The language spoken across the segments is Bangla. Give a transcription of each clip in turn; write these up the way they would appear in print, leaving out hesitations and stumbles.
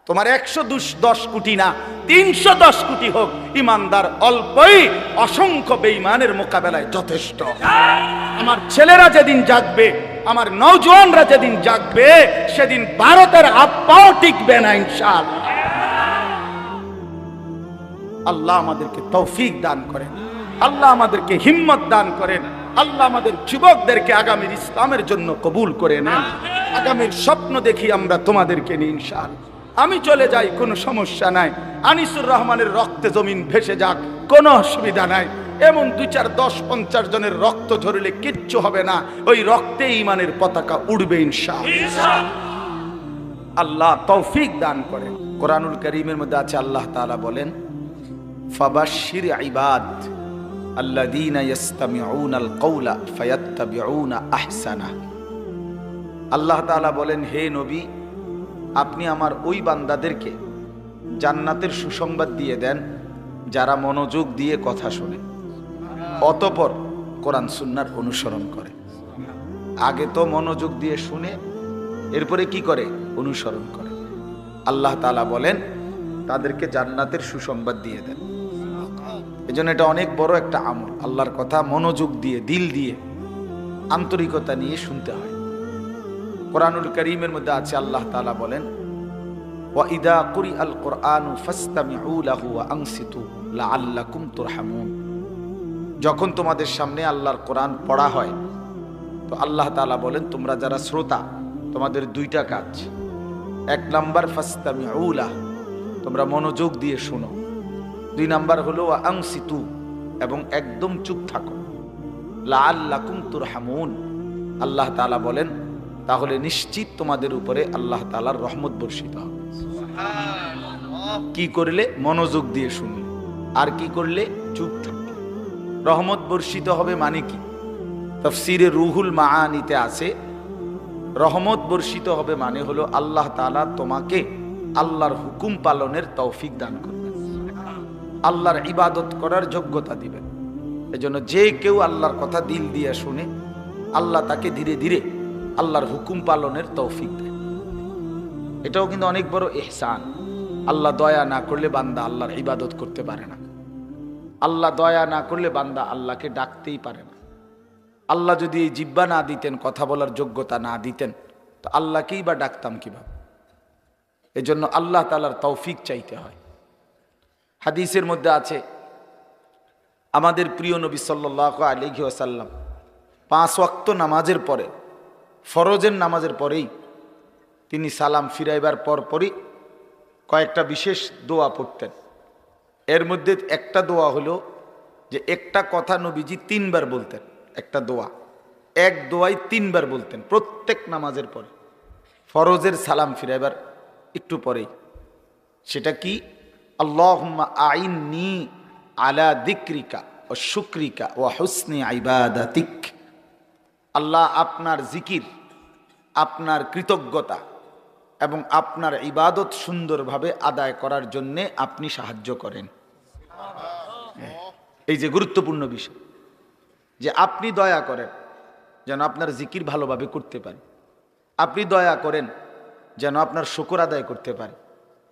তোমার 110 কোটি না 310 কোটি হোক, ইমানদার অল্পই অসংখ্য বেঈমানের মোকাবেলায় যথেষ্ট। আমার ছেলেরা যেদিন জাগবে, আমার নওজোয়ানরা যেদিন জাগবে, সেদিন ভারতের আব্বাও টিকবে না ইনশাআল্লাহ। আল্লাহ আমাদেরকে তৌফিক দান করেন, আল্লাহ আমাদেরকে হিম্মত দান করেন, আল্লাহ আমাদের যুবকদেরকে আগামীর ইসলামের জন্য কবুল করে নেন। আগামীর স্বপ্ন দেখি আমরা তোমাদেরকে নিয়ে ইনশাআল্লাহ। আমি চলে যাই, কোনো সমস্যা নাই। আনিসুর রহমানের রক্তে জমিন ভেসে যাক, কোনো অসুবিধা নাই। এমন 2, 4, 10, 50 জনের রক্ত ঝরলে কিচ্ছু হবে না, ওই রক্তে ঈমানের পতাকা উড়বে ইনশাআল্লাহ। আল্লাহ তৌফিক দান করেন। কোরআনুল কারীমের মধ্যে আছে, আল্লাহ তাআলা বলেন, ফাবাশশির ইবাদ আল্লাযীনা ইসতামিউনাল কওলা ফায়াত্তাবিউনা আহসানা। আল্লাহ তাআলা বলেন, হে নবী, আপনি আমার ওই বান্দাদেরকে জান্নাতের সুসংবাদ দিয়ে দেন যারা মনোযোগ দিয়ে কথা শোনে, অতঃপর কোরআন সুন্নাহর অনুসরণ করে। আগে তো মনোযোগ দিয়ে শুনে, এরপরে কি করে? অনুসরণ করে। আল্লাহ তাআলা বলেন তাদেরকে জান্নাতের সুসংবাদ দিয়ে দেন। এজন্য এটা অনেক বড় একটা আমল। আল্লাহর কথা মনোযোগ দিয়ে, দিল দিয়ে, আন্তরিকতা নিয়ে শুনতে হয়। কোরআনুল কারীমের মধ্যে আছে, আল্লাহ তাআলা বলেন, ওয়া ইযা কুরিআল কুরআনু ফাসতামিউ লাহু ওয়া আনসিতু লাআল্লাকুম তুরহামুন। যখন তোমাদের সামনে আল্লাহর কোরআন পড়া হয়, তো আল্লাহ তাআলা বলেন, তোমরা যারা শ্রোতা, তোমাদের 2টা কাজ। 1 নাম্বার ফাসতামিউ লাহু, তোমরা মনোযোগ দিয়ে শোনো। 2 নাম্বার হলো ওয়া আনসিতু, এবং একদম চুপ থাকো। লাআল্লাকুম তুরহামুন, আল্লাহ তাআলা বলেন, তাহলে নিশ্চিত তোমাদের উপরে আল্লাহ তাআলার রহমত বর্ষিত হবে। কি করলে? মনোযোগ দিয়ে শুনলে। আর কি করলে? চুপ থাকলে। রহমত বর্ষিত হবে মানে কি? তাফসীরে রুহুল মাআনিতে আছে, রহমত বর্ষিত হবে মানে হলো আল্লাহ তাআলা তোমাকে আল্লাহর হুকুম পালনের তৌফিক দান করবেন, আল্লাহর ইবাদত করার যোগ্যতা দিবেন। এজন্য যে কেউ আল্লাহর কথা দিল দিয়ে শুনে, আল্লাহ তাকে ধীরে ধীরে আল্লাহর হুকুম পালনের তৌফিক দেয়। এটাও কিন্তু অনেক বড় ইহসান। আল্লাহ দয়া না করলে বান্দা আল্লাহর ইবাদত করতে পারে না। আল্লাহ দয়া না করলে বান্দা আল্লাহকে ডাকতেই পারে না। আল্লাহ যদি এই জিহ্বা না দিতেন, কথা বলার যোগ্যতা না দিতেন, তো আল্লাহকেই বা ডাকতাম কিভাবে? এজন্য আল্লাহ তাআলার তৌফিক চাইতে হয়। হাদিসের মধ্যে আছে, আমাদের প্রিয় নবী সাল্লাল্লাহু আলাইহি ওয়াসাল্লাম 5 ওয়াক্ত নামাজের পরে, ফরজের নামাজের পরেই তিনি সালাম ফিরাইবার পরপরই কয়েকটা বিশেষ দোয়া পড়তেন। এর মধ্যে একটা দোয়া হলো যে একটা কথা নবীজি 3 বার বলতেন। একটা দোয়া, এক দোয়াই 3 বার বলতেন প্রত্যেক নামাজের পরে, ফরজের সালাম ফিরাইবার একটু পরেই। সেটা কি? আল্লাহুম্মা আইন্নি আলা যিকরিকা ওয়া শুকরিকা ওয়া হুসনি ইবাদাতিক। আল্লাহ, আপনার জিকির, আপনার কৃতজ্ঞতা এবং আপনার ইবাদত সুন্দরভাবে আদায় করার জন্যে আপনি সাহায্য করেন। এই যে গুরুত্বপূর্ণ বিষয়, যে আপনি দয়া করেন যেন আপনার জিকির ভালোভাবে করতে পারি, আপনি দয়া করেন যেন আপনার শুকর আদায় করতে পারি,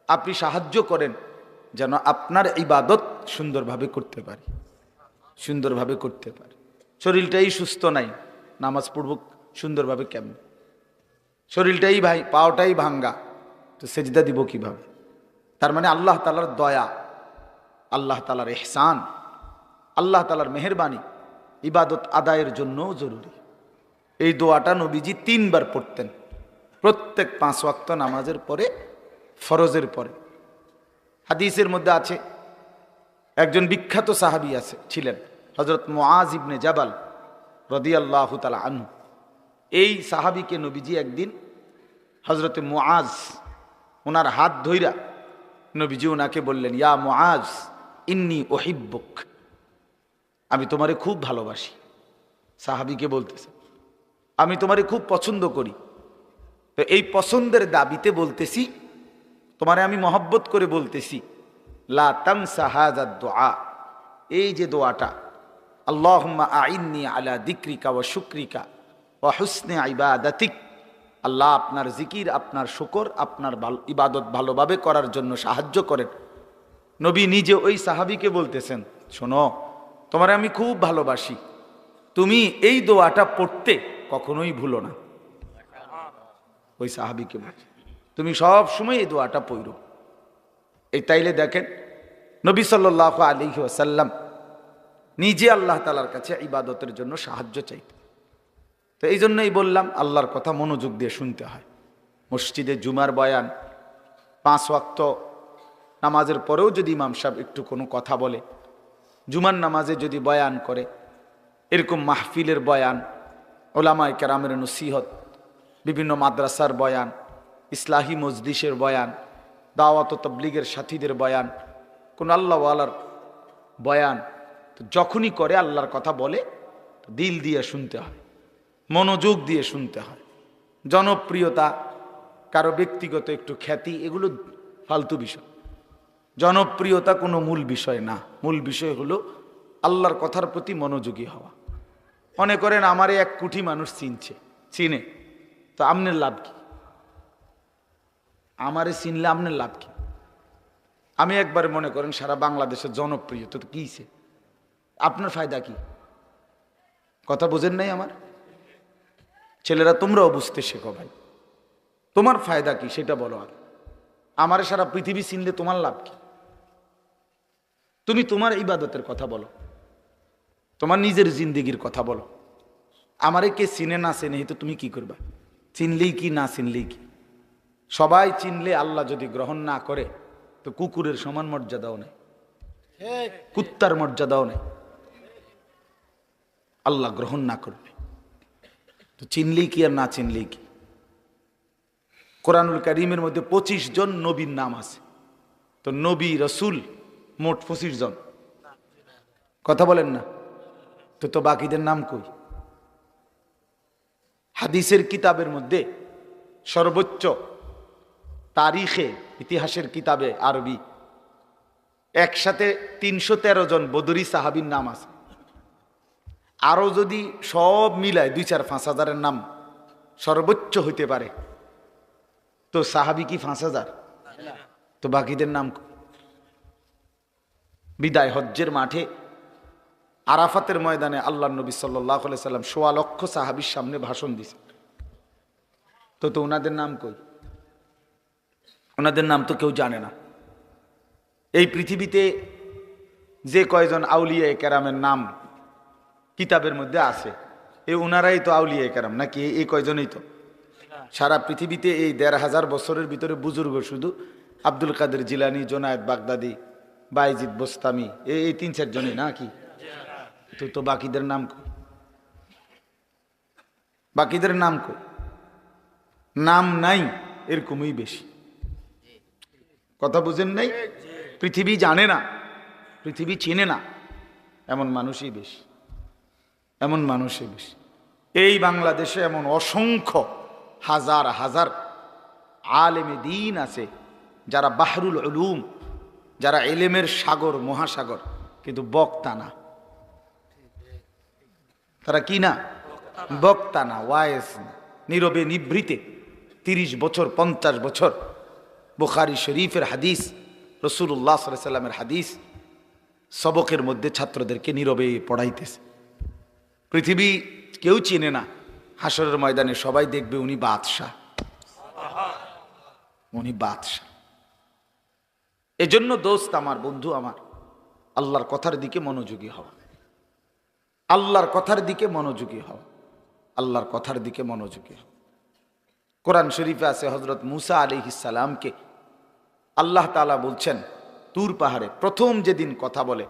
আপনি সাহায্য করেন যেন আপনার ইবাদত সুন্দরভাবে করতে পারি, সুন্দরভাবে করতে পারি। শরীরটাই সুস্থ নাই, নামাজ পড়ব সুন্দরভাবে কেমন? শরীরটাই ভাই, পাওটাই ভাঙ্গা, তো সেজদা দিব কিভাবে? তার মানে আল্লাহ তাআলার দয়া, আল্লাহ তাআলার ইহসান, আল্লাহ তাআলার মেহেরবানি ইবাদত আদায়ের জন্যও জরুরি। এই দোয়াটা নবীজি 3 বার পড়তেন প্রত্যেক 5 ওয়াক্ত নামাজের পরে, ফরজের পরে। হাদিসের মধ্যে আছে, একজন বিখ্যাত সাহাবী ছিলেন হযরত মুআজ ইবনে জাবাল রাদিয়াল্লাহু তাআলা আনহু। এই সাহাবীকে নবীজি একদিন, হযরতে মুআজ ওনার হাত ধইরা নবীজি ওনাকে বললেন, ইয়া মুআজ ইন্নী উহিব্বুক, আমি তোমারে খুব ভালোবাসি। সাহাবীকে বলতেছে, আমি তোমারে খুব পছন্দ করি। তো এই পছন্দের দাবিতে বলতেছি, তোমারে আমি মহব্বত করে বলতেছি, লা তানসা হাযা দুআ, এই যে দোয়াটা, আল্লাহুম্মা আইন্নি আলা যিকরিকা ওয়া শুকরিকা ওয়া হুসনি ইবাদাতিক, আল্লাহ আপনার জিকির, আপনার শুকর, আপনার ইবাদত ভালোভাবে করার জন্য সাহায্য করেন। নবী নিজে ওই সাহাবীকে বলতেছেন, শোনো, তোমার আমি খুব ভালোবাসি, তুমি এই দোয়াটা পড়তে কখনোই ভুলো না। ওই সাহাবীকে বলছে, তুমি সব সময় এই দোয়াটা পড়ো। এই তাইলে দেখেন নবী সাল্লাল্লাহু আলাইহি ওয়াসাল্লাম নিজে আল্লাহ তাআলার কাছে ইবাদতের জন্য সাহায্য চাইতেন। তো এই জন্যই বললাম, আল্লাহর কথা মনোযোগ দিয়ে শুনতে হয়। মসজিদে জুমার বয়ান, 5 ওয়াক্ত নামাজের পরেও যদি ইমাম সাহেব একটু কোনো কথা বলে, জুমার নামাজে যদি বয়ান করে, এরকম মাহফিলের বয়ান, ওলামায়ে কেরামের নসিহত, বিভিন্ন মাদ্রাসার বয়ান, ইসলাহি মজলিসের বয়ান, দাওয়াত ও তাবলীগের সাথীদের বয়ান, কোন আল্লাহওয়ালার বয়ান, তো যখনই করে আল্লাহর কথা বলে দিল দিয়ে শুনতে হয়, মনোযোগ দিয়ে শুনতে হয়। জনপ্রিয়তা, কারো ব্যক্তিগত একটু খ্যাতি, এগুলো ফালতু বিষয়। জনপ্রিয়তা কোনো মূল বিষয় না। মূল বিষয় হলো আল্লাহর কথার প্রতি মনোযোগী হওয়া। মনে করেন আমারে 1 কোটি মানুষ চিনে, তো আপনার লাভ কি? আমারে চিনলে আপনার লাভ কি? আমি একবার মনে করেন সারা বাংলাদেশের জনপ্রিয়, তো কিছে আপনার ফায়দা কি? কথা বোঝেন নাই আমার ছেলেরা? তোমরাও বুঝতে শেখো ভাই, তোমার ফায়দা কি সেটা বলো। আর আমারে সারা পৃথিবী চিনলে তোমার লাভ কি? তুমি তোমার ইবাদতের কথা বলো, তোমার নিজের জিন্দেগির কথা বলো। আমারে কে চিনে না চিনে তো তুমি কি করবা? চিনলেই কি, না চিনলেই কি? সবাই চিনলে আল্লাহ যদি গ্রহণ না করে, তো কুকুরের সমান মর্যাদাও নেই, কুত্তার মর্যাদাও নেই। আল্লাহ গ্রহণ না করবে তো চিনলেই কি আর না চিনলেই কি? কোরআনুল কারীমের মধ্যে 25 জন নবীর নাম আছে, তো নবী রসুল মোট 25 জন। কথা বলেন না? তো বাকিদের নাম কই? হাদিসের কিতাবের মধ্যে সর্বোচ্চ তারিখে, ইতিহাসের কিতাবে আরবি, একসাথে 313 জন বদরি সাহাবীর নাম আছে। আরো যদি সব মিলায় 2-4-5 হাজারের নাম সর্বোচ্চ হইতে পারে, তো সাহাবী কি 5,000? তো বাকিদের নাম? বিদায় হজ্জের মাঠে আরাফাতের ময়দানে আল্লাহর নবী সাল্লাল্লাহু আলাইহি সাল্লাম 1.25 লক্ষ সাহাবীর সামনে ভাষণ দিয়েছেন, তো ওনাদের নাম কই? ওনাদের নাম তো কেউ জানে না। এই পৃথিবীতে যে কয়জন আউলিয়া কেরামের নাম কিতাবের মধ্যে আছে, এই ওনারাই তো আউলিয়া কেরাম নাকি? এই কয়জনই তো। সারা পৃথিবীতে এই 1,500 বছরের ভিতরে বুজুর্গ শুধু আব্দুল কাদের জিলানী, জোনায়েদ বাগদাদি, বাইজিদ বোস্তামি, এই 3-4 জনই নাকি? তো বাকিদের নাম কই? বাকিদের নাম কই? নাম নাই এরকমই বেশি। কথা বুঝেন নাই? পৃথিবী জানে না, পৃথিবী চিনে না, এমন মানুষই বেশি, এমন মানুষই বেশি। এই বাংলাদেশে এমন অসংখ্য হাজার হাজার আলেমে দ্বীন আছে যারা বাহরুল উলুম, যারা ইলমের সাগর, মহাসাগর, কিন্তু বক্তা না। তারা কি না? বক্তা না, ওয়াইজ না, নীরবে নিভৃতে 30 বছর 50 বছর বুখারী শরীফের হাদিস, রাসূলুল্লাহ সাল্লাল্লাহু আলাইহি সাল্লামের হাদিস সবকের মধ্যে ছাত্রদেরকে নীরবে পড়াইতেছে। পৃথিবী কেউ চিনে না, হাসরের ময়দানে সবাই দেখবে উনি বাদশাহ, উনি বাদশাহ। এজন্য দোস্ত আমার, বন্ধু আমার, আল্লাহর কথার দিকে মনোযোগী হওয়া, আল্লাহর কথার দিকে মনোযোগী হওয়া, আল্লাহর কথার দিকে মনোযোগী হওয়া। কোরআন শরীফে আছে হযরত মুসা আলাইহিস সালামকে আল্লাহ তাআলা বলছেন তুর পাহাড়ে প্রথম যেদিন কথা বলে,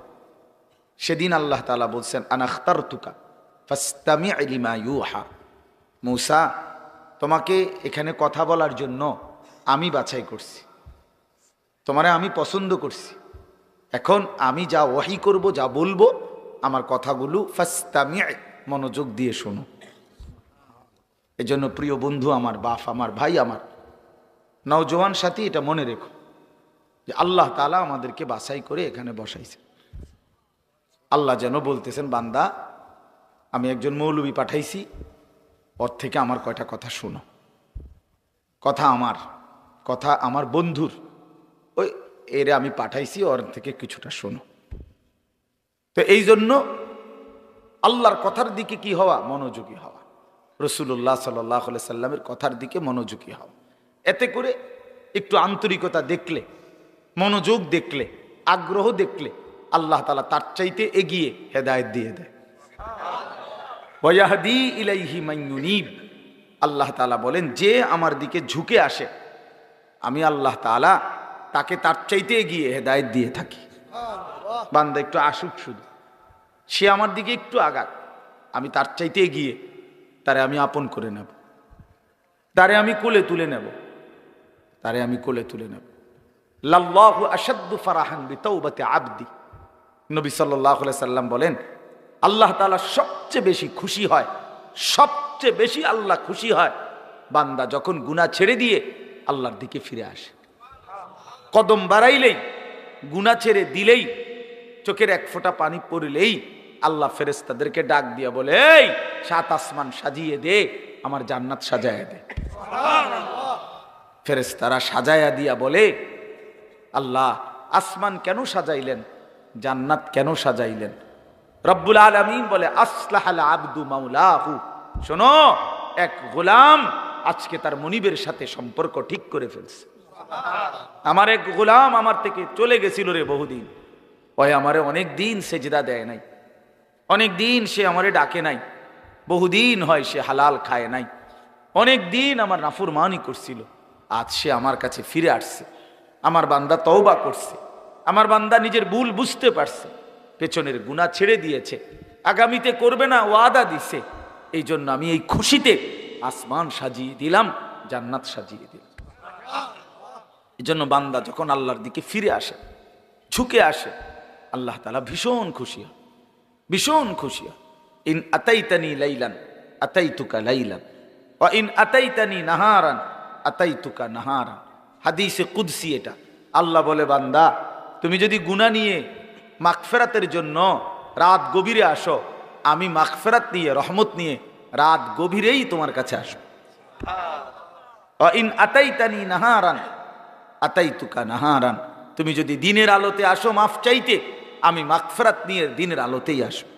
সেদিন আল্লাহ তাআলা বলছেন আনা আখতারতুকা ফাসতামি' লিমা ইউহা। মুসা, তোমাকে এখানে কথা বলার জন্য আমি বাছাই করছি, তোমারে আমি পছন্দ করছি। এখন আমি যা ওহী করব, যা বলবো, আমার কথাগুলো ফাসতামি', মনোযোগ দিয়ে শোনো। এজন্য প্রিয় বন্ধু আমার, বাপ আমার, ভাই আমার, নওজোয়ান সাথী, এটা মনে রেখো যে আল্লাহ তাআলা আমাদেরকে বাছাই করে এখানে বসাইছে। আল্লাহ যেন বলতেছেন, বান্দা, আমি একজন মৌলবী পাঠাইছি, ওর থেকে আমার কয়টা কথা শোনো। কথা আমার বন্ধুর, ওই এর আমি পাঠাইছি, ওর থেকে কিছুটা শোনো। তো এই জন্য আল্লাহর কথার দিকে কি হওয়া, মনোযোগী হওয়া, রাসূলুল্লাহ সাল্লাল্লাহু আলাইহি সাল্লামের কথার দিকে মনোযোগী হওয়া। এতে করে একটু আন্তরিকতা দেখলে, মনোযোগ দেখলে, আগ্রহ দেখলে আল্লাহ তাআলা তার চাইতে এগিয়ে হেদায়েত দিয়ে দেয়। ওয়াহদি ইলাইহি মান ইউনিব, আল্লাহ তাআলা বলেন যে আমার দিকে ঝুঁকে আসে আমি আল্লাহ তাআলা তাকে তার চাইতে এগিয়ে হেদায়েত দিয়ে থাকি। বান্দা একটু আসুক, শুধু সে আমার দিকে একটু আগাক, আমি তার চাইতে এগিয়ে তারে আমি আপন করে নেব, তারে আমি কোলে তুলে নেব, তারে আমি কোলে তুলে নেব। লাল্লাহু আশাদ্দু ফারাহান বিতাওবাতি আবদি, নবী সাল্লাল্লাহু আলাইহি সাল্লাম বলেন আল্লাহ তাআলা সবচেয়ে বেশি খুশি হয়, সবচেয়ে বেশি আল্লাহ খুশি হয় বান্দা যখন গুনাহ ছেড়ে দিয়ে আল্লাহর দিকে ফিরে আসে। কদম বাড়াইলেই, গুনাহ ছেড়ে দিলেই, চোখের এক ফোঁটা পানি পড়লেই আল্লাহ ফেরেশতাদেরকে ডাক দিয়া বলে, এই 7 আসমান সাজিয়ে দে, আমার জান্নাত সাজায়া দে। ফেরেশতারা সাজায়া দিয়া বলে, আল্লাহ আসমান কেন সাজাইলেন, জান্নাত কেন সাজাইলেন? রব্বুল আলামিন বলে, আসলাহাল আবদু মাওলাহু, শোনো, এক গোলাম আজকে তার মনিবের সাথে সম্পর্ক ঠিক করে ফেলছে। আমার এক গোলাম আমার থেকে চলে গেছিল রে বহুদিন, ওই আমারে অনেক দিন সেজদা দেয় নাই, অনেক দিন সে আমারে ডাকে নাই, বহুদিন হয় সে হালাল খায় নাই, অনেক দিন আমার নাফরমানি করছিল, আজ সে আমার কাছে ফিরে আসছে। আমার বান্দা তওবা করছে, আমার বান্দা নিজের ভুল বুঝতে পারছে, পেছনের গুনাহ ছেড়ে দিয়েছে, আগামীতে করবে না ওয়াদা দিছে। এই জন্য আমি এই খুশিতে আসমান সাজিয়ে দিলাম, জান্নাত সাজিয়ে দিলাম। এই জন্য বান্দা যখন আল্লাহর দিকে ফিরে আসে, ঝুঁকে আসে, আল্লাহ তাআলা ভীষণ খুশি হয়, ভীষণ খুশি হয়। ইন আতাইতানি লাইলান আতাইতুকা লাইলান ওয়া ইন আতাইতানি নাহারান আতাইতুকা নাহারান। হাদিসে কুদসি এটা। আল্লাহ বলে, বান্দা তুমি যদি গুনাহ নিয়ে মাগফিরাতের জন্য রাত গভীরে আসো, আমি মাগফিরাত নিয়ে, রহমত নিয়ে রাত গভীরেই তোমার কাছে আসো। ওয়া ইন আতাইতানি নাহারান আতাইতুকা নাহারান, তুমি যদি দিনের আলোতে আসো মাফ চাইতে, আমি মাগফিরাত নিয়ে দিনের আলোতেই আসব।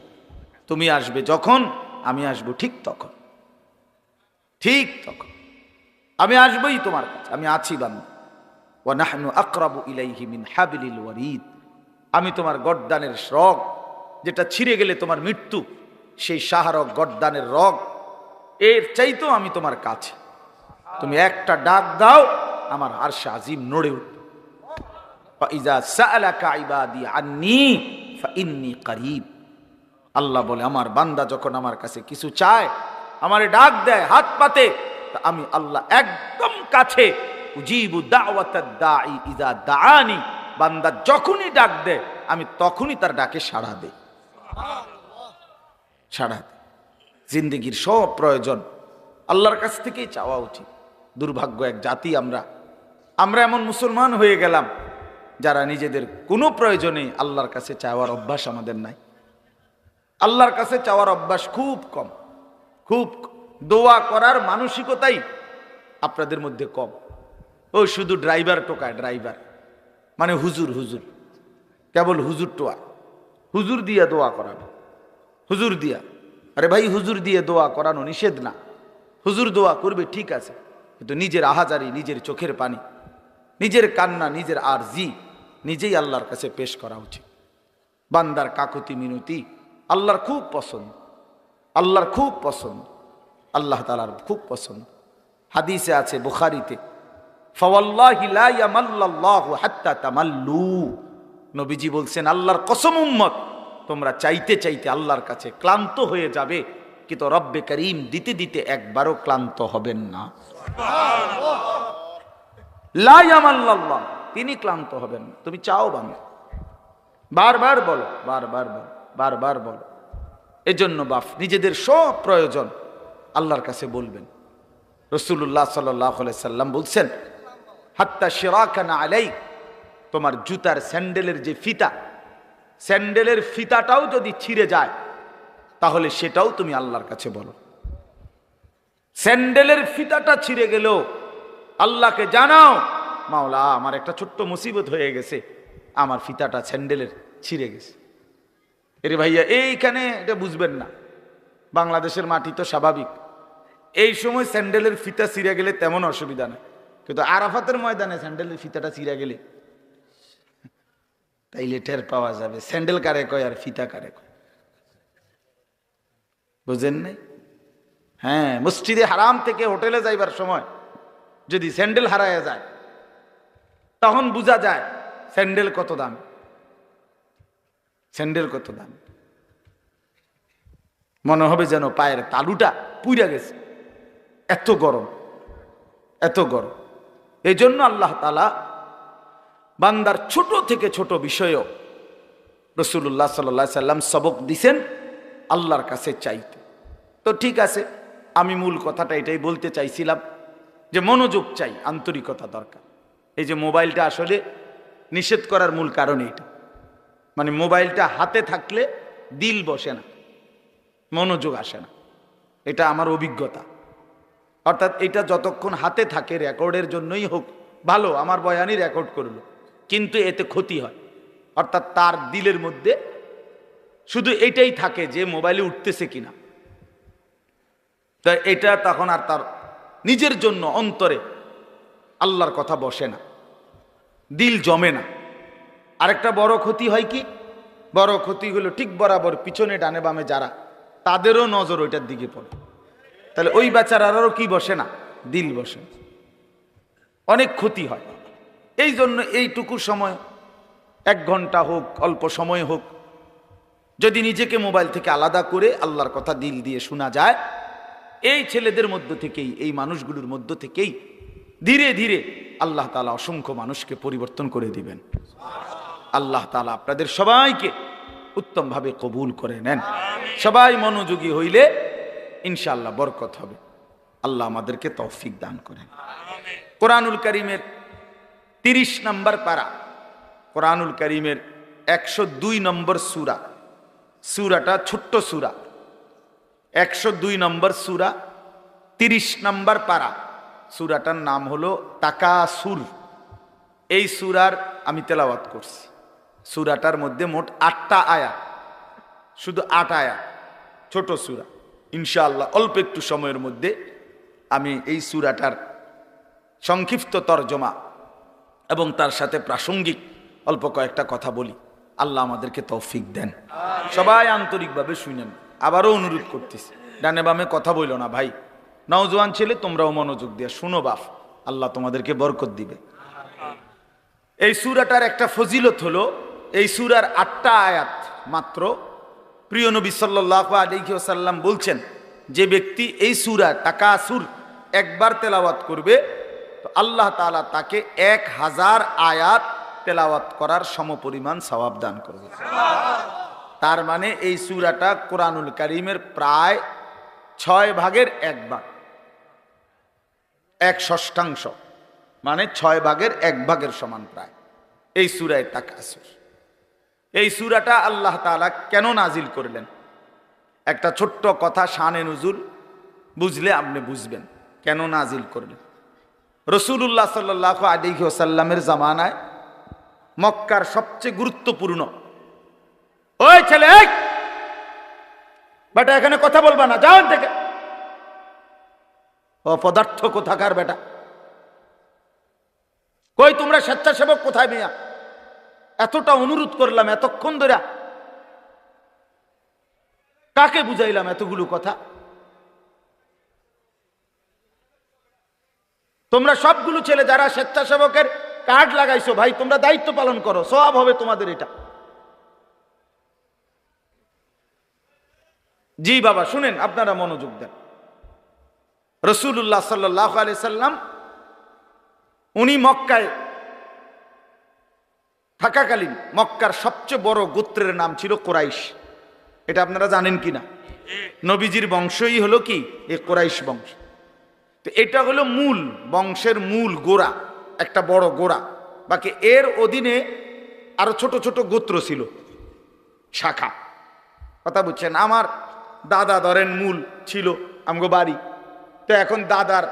তুমি আসবে যখন, আমি আসবো ঠিক তখন, ঠিক তখন আমি আসবই তোমার কাছে, আমি আছি বান্দা। ওয়া নাহনু আকরাবু ইলাইহি মিন হাবলিল ওয়ারিদ, আমি তোমার গর্দানের রগ, যেটা ছিঁড়ে গেলে তোমার মৃত্যু, সেই শাহরগ গর্দানের রগ, এর চাইতেও আমি তোমার কাছে। তুমি একটা ডাক দাও, আমার আরশে আজিম নড়ে উঠবে। ফাইজা সাআলাকা ইবাদি আন্নী ফাইন্নী করিব, আল্লাহ বলে আমার বান্দা যখন আমার কাছে কিছু চায়, আমারে ডাক দেয়, হাত পাতে, আমি আল্লাহ একদম কাছে। উজিবু দাওয়াতাদ দাঈ ইযা দাআনি, বান্দা যখনই ডাক দেয় আমি তখনই তার ডাকে সাড়া দেই, সাড়া দেই। জিন্দেগির সব প্রয়োজন আল্লাহর কাছ থেকেই চাওয়া উচিত। দুর্ভাগ্য এক জাতি আমরা এমন মুসলমান হয়ে গেলাম যারা নিজেদের কোনো প্রয়োজনে আল্লাহর কাছে চাওয়ার অভ্যাস আমাদের নাই। আল্লাহর কাছে চাওয়ার অভ্যাস খুব কম, খুব দোয়া করার মানসিকতাই আপনাদের মধ্যে কম। ও শুধু ড্রাইভার টোকায়, ড্রাইভার মানে হুজুর, হুজুর কেবল হুজুর টোয়া, হুজুর দিয়া দোয়া করানো, হুজুর দিয়া। আরে ভাই, হুজুর দিয়ে দোয়া করানো নিষেধ না, হুজুর দোয়া করবে ঠিক আছে, কিন্তু নিজের আহাজারি, নিজের চোখের পানি, নিজের কান্না, নিজের আরজি নিজেই আল্লাহর কাছে পেশ করা উচিত। বান্দার কাকুতি মিনতি আল্লাহর খুব পছন্দ, আল্লাহর খুব পছন্দ, আল্লাহ তাআলার খুব পছন্দ। হাদিসে আছে বুখারীতে, ফাওয়াল্লাহি লা ইয়ামাল্লাল্লাহু হাত্তা তামাল্লু, নবীজি বলছেন আল্লাহর কসম উম্মত, তোমরা চাইতে চাইতে আল্লাহর কাছে ক্লান্ত হয়ে যাবে, কিন্তু রব্বে করিম দিতে দিতে একবারও ক্লান্ত হবেন না। লা ইয়ামাল্লাল্লাহ, তিনি ক্লান্ত হবেন না। তুমি চাও বান্দা, বারবার বলো, বারবার বলো, বারবার বলো। এজন্য বাপ নিজেদের সব প্রয়োজন আল্লাহর কাছে বলবেন। রাসূলুল্লাহ সাল্লাল্লাহু আলাইহি সাল্লাম বলছেন, হাত্তা শিরাকানা আলাইক, তোমার জুতার স্যান্ডেলের যে ফিতা, স্যান্ডেলের ফিতাটাও যদি ছিঁড়ে যায় তাহলে সেটাও তুমি আল্লাহর কাছে বলো। স্যান্ডেলের ফিতাটা ছিঁড়ে গেল আল্লাহকে জানাও, মাওলা আমার একটা ছোট্ট মুসিবত হয়ে গেছে, আমার ফিতাটা স্যান্ডেলের ছিঁড়ে গেছে। এরে ভাইয়া এইখানে এটা বুঝবেন না, বাংলাদেশের মাটি তো স্বাভাবিক, এই সময় স্যান্ডেলের ফিতা ছিঁড়ে গেলে তেমন অসুবিধা নেই, কিন্তু আরাফাতের ময়দানে স্যান্ডেলের ফিতাটা ছিঁড়ে গেলে তাইলে টের পাওয়া যাবে স্যান্ডেল কারে কয় আর ফিতা কারে কয়। বুঝেন নাই? হ্যাঁ, মসজিদে হারাম থেকে হোটেলে যাইবার সময় যদি স্যান্ডেল হারায় যায় তখন বোঝা যায় স্যান্ডেল কত দাম, স্যান্ডেল কত দাম। মনে হবে যেন পায়ের তালুটা পুইরা গেছে, এত গরম, এত গরম। এই জন্য আল্লাহ তাআলা বান্দার ছোট থেকে ছোট বিষয়েও রাসূলুল্লাহ সাল্লাল্লাহু আলাইহি সাল্লাম সবক দিছেন আল্লাহর কাছে চাইতে। তো ঠিক আছে, আমি মূল কথাটা এটাই বলতে চাইছিলাম যে মনোযোগ চাই, আন্তরিকতা দরকার। এই যে মোবাইলটা আসলে নিষেধ করার মূল কারণ এইটা, মানে মোবাইলটা হাতে থাকলে দিল বসে না, মনোযোগ আসে না, এটা আমার অভিজ্ঞতা। অর্থাৎ এটা যতক্ষণ হাতে থাকে রেকর্ডের জন্যই হোক, ভালো আমার বয়ানই রেকর্ড করলো, কিন্তু এতে ক্ষতি হয়। অর্থাৎ তার দিলের মধ্যে শুধু এটাই থাকে যে মোবাইলে উঠতেছে কিনা, তাই এটা তখন আর তার নিজের জন্য অন্তরে আল্লাহর কথা বসে না, দিল জমে না। আরেকটা বড় ক্ষতি হয় কি, বড় ক্ষতি হলো ঠিক বরাবর পিছনে ডানে বামে যারা, তাদেরও নজর ওইটার দিকে পড়ে, তাহলে ওই বেচারারও কি বসে না, দিল বসে, অনেক ক্ষতি হয়। এই জন্য এইটুকু সময়, 1 ঘন্টা হোক অল্প সময় হোক, যদি নিজেকে মোবাইল থেকে আলাদা করে আল্লাহর কথা দিল দিয়ে শোনা যায়, এই ছেলেদের মধ্য থেকেই, এই মানুষগুলোর মধ্য থেকেই ধীরে ধীরে আল্লাহ তাআলা অসংখ্য মানুষকে পরিবর্তন করে দিবেন। আল্লাহ তাআলা আপনাদের সবাইকে উত্তমভাবে কবুল করে নেন। সবাই মনোযোগী হইলে ইনশাআল্লাহ বরকত হবে। আল্লাহ আমাদেরকে তৌফিক দান করেন। কোরআনুল কারীমের 30 নম্বর পারা, কোরআনুল কারীমের 102 নম্বর সূরা, সূরাটা ছোট্ট সূরা, 102 নম্বর সূরা, 30 নম্বর পারা। সূরাটার নাম হলো তাকাসুর। এই সূরার আমি তেলাওয়াত করছি। সূরাটার মধ্যে মোট 8টা আয়াত, শুধু 8 আয়াত, ছোট সূরা। ইনশাআল্লাহ অল্প একটু সময়ের মধ্যে আমি এই সূরাটার সংক্ষিপ্ত তরজমা এবং তার সাথে প্রাসঙ্গিক অল্প কয়েকটা কথা বলি। আল্লাহ আমাদেরকে তৌফিক দেন। সবাই আন্তরিকভাবে শুনেন। আবারও অনুরোধ করতেছি, ডানে বামে কথা বইল না ভাই, নওজোয়ান ছেলে তোমরাও মনোযোগ দিয়ে শুনো বাপ, আল্লাহ তোমাদেরকে বরকত দিবে। এই সূরাটার একটা ফজিলত হলো, এই সূরার 8টা আয়াত মাত্র। প্রিয় নবী সাল্লাল্লাহু আলাইহি ওয়াসাল্লাম বলছেন, যে ব্যক্তি এই সূরা তাকাসুর একবার তেলাওয়াত করবে তো আল্লাহ তাআলা তাকে 1000 আয়াত তেলাওয়াত করার সমপরিমাণ সওয়াব দান করবে। তার মানে এই সূরাটা কোরআনুল কারীমের প্রায় 6 ভাগের 1 ভাগ, 1/6, মানে 6 ভাগের 1 ভাগের সমান প্রায় এই সূরায়ে তাকাসুর। এই সূরাটা আল্লাহ তাআলা কেন নাজিল করলেন, একটা ছোট্ট কথা শানে নুজুল বুঝলে আপনি বুঝবেন কেন নাজিল করলেন। রাসূলুল্লাহ সাল্লাল্লাহু আলাইহি ওয়াসাল্লামের জামানায় মক্কার সবচেয়ে গুরুত্বপূর্ণ, ওই ছেলে বেটা এখানে কথা বলবা না, যাও থেকে, অপদার্থ কোথাকার বেটা, কই তোমরা স্বেচ্ছাসেবক কোথায় মিয়া, এতটা অনুরোধ করলাম এতক্ষণ ধরে, কাকে বুঝাইলাম এতগুলো কথা, তোমরা সবগুলো ছেলে যারা স্বেচ্ছাসেবকের কার্ড লাগাইছো ভাই, তোমরা দায়িত্ব পালন করো, সওয়াব হবে তোমাদের এটা। জি বাবা শুনেন, আপনারা মনোযোগ দেন। রাসূলুল্লাহ সাল্লাল্লাহু আলাইহি সাল্লাম উনি মক্কায় থাকাকালীন মক্কার সবচেয়ে বড় গোত্রের নাম ছিল কুরাইশ। এটা আপনারা জানেন কিনা? নবীজির বংশই হলো কি এই কুরাইশ বংশ। তো এটা হলো মূল বংশের মূল গোড়া, একটা বড় গোড়া। বাকি এর অধীনে আরো ছোট ছোট গোত্র ছিল, শাখা। কথা বুঝছেন? আমার দাদা ধরেন মূল ছিল আমগো বাড়ি, তো এখন দাদার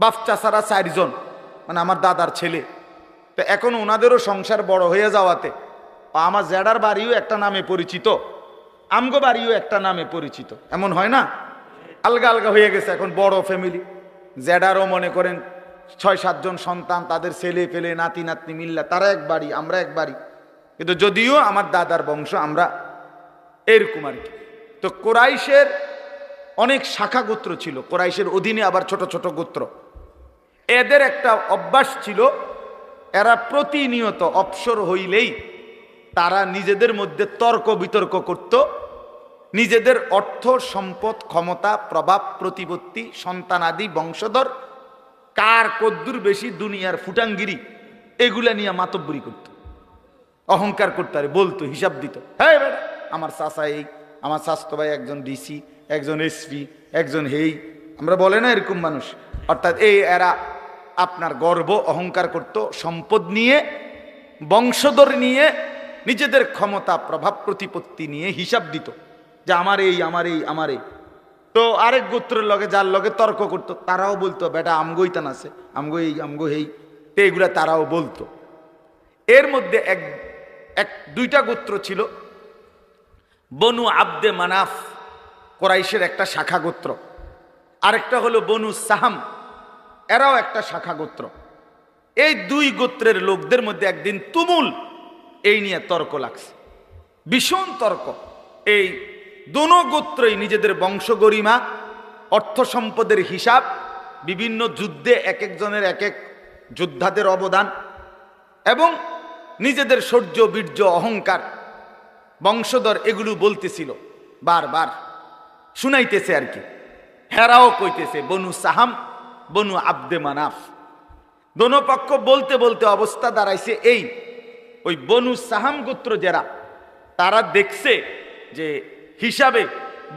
বাপ চাচারা 4 জন, মানে আমার দাদার ছেলে। তো এখন ওনাদেরও সংসার বড় হয়ে যাওয়াতে আমার জ্যাডার বাড়িও একটা নামে পরিচিত, আমগো বাড়িও একটা নামে পরিচিত, এমন হয় না? আলগা আলগা হয়ে গেছে, এখন বড় ফ্যামিলি। জ্যাডারও মনে করেন 6-7 জন সন্তান, তাদের ছেলে পেলে নাতি নাতনি মিল্লা, তারা এক বাড়ি, আমরা এক বাড়ি, কিন্তু যদিও আমার দাদার বংশ আমরা এরকম আর কি। তো কোরাইশের অনেক শাখা গোত্র ছিল, কোরাইশের অধীনে আবার ছোট ছোট গোত্র। এদের একটা অভ্যাস ছিল, এরা প্রতিনিয়ত অবসর হইলেই তারা নিজেদের মধ্যে তর্ক বিতর্ক করত, নিজেদের অর্থ সম্পদ ক্ষমতা প্রভাব প্রতিপত্তি সন্তানাদি বংশধর কার কদ্দুর বেশি দুনিয়ার ফুটাঙ্গিরি এগুলা নিয়ে মাতব্বরি করত, অহংকার করতে আর বলতো, হিসাব দিত। হ্যাঁ বেটা আমার চাচা এই, আমার স্বাস্থ্য ভাই একজন ডিসি, একজন এসপি, একজন হেই, আমরা বলে না এরকম মানুষ। অর্থাৎ এরা আপনার গর্ব অহংকার করত, সম্পদ নিয়ে বংশধর নিয়ে নিজেদের ক্ষমতা প্রভাব প্রতিপত্তি নিয়ে হিসাব দিত যে আমার এই আমার এই আমার এই। তো আরেক গোত্রের লগে যার লগে তর্ক করত তারাও বলতো বেটা আমগোই তান আছে, আমগো এই আমগো হেই, তো এগুলা তারাও বলতো। এর মধ্যে এক দুইটা গোত্র ছিল, বনু আব্দে মানাফ কোরাইশের একটা শাখা গোত্র, আরেকটা হলো বনু সাহাম, এরাও একটা শাখা গোত্র। এই দুই গোত্রের লোকদের মধ্যে একদিন তুমুল এই নিয়ে তর্ক লাগছে, ভীষণ তর্ক। এই দোনো গোত্রই নিজেদের বংশ গরিমা অর্থ সম্পদের হিসাব, বিভিন্ন যুদ্ধে এক একজনের এক এক যোদ্ধাদের অবদান এবং নিজেদের শৌর্য বীর্য অহংকার বংশধর এগুলো বলতেছিল, বারবার শুনাইতেছে আর কি। হেরাও কইতেছে, বনু সাহাম বনু আব্দে মানাফ, দোনো পক্ষ বলতে বলতে অবস্থা দাঁড়াইছে এই, ওই বনু সাহাম গোত্র যারা তারা দেখছে যে হিসাবে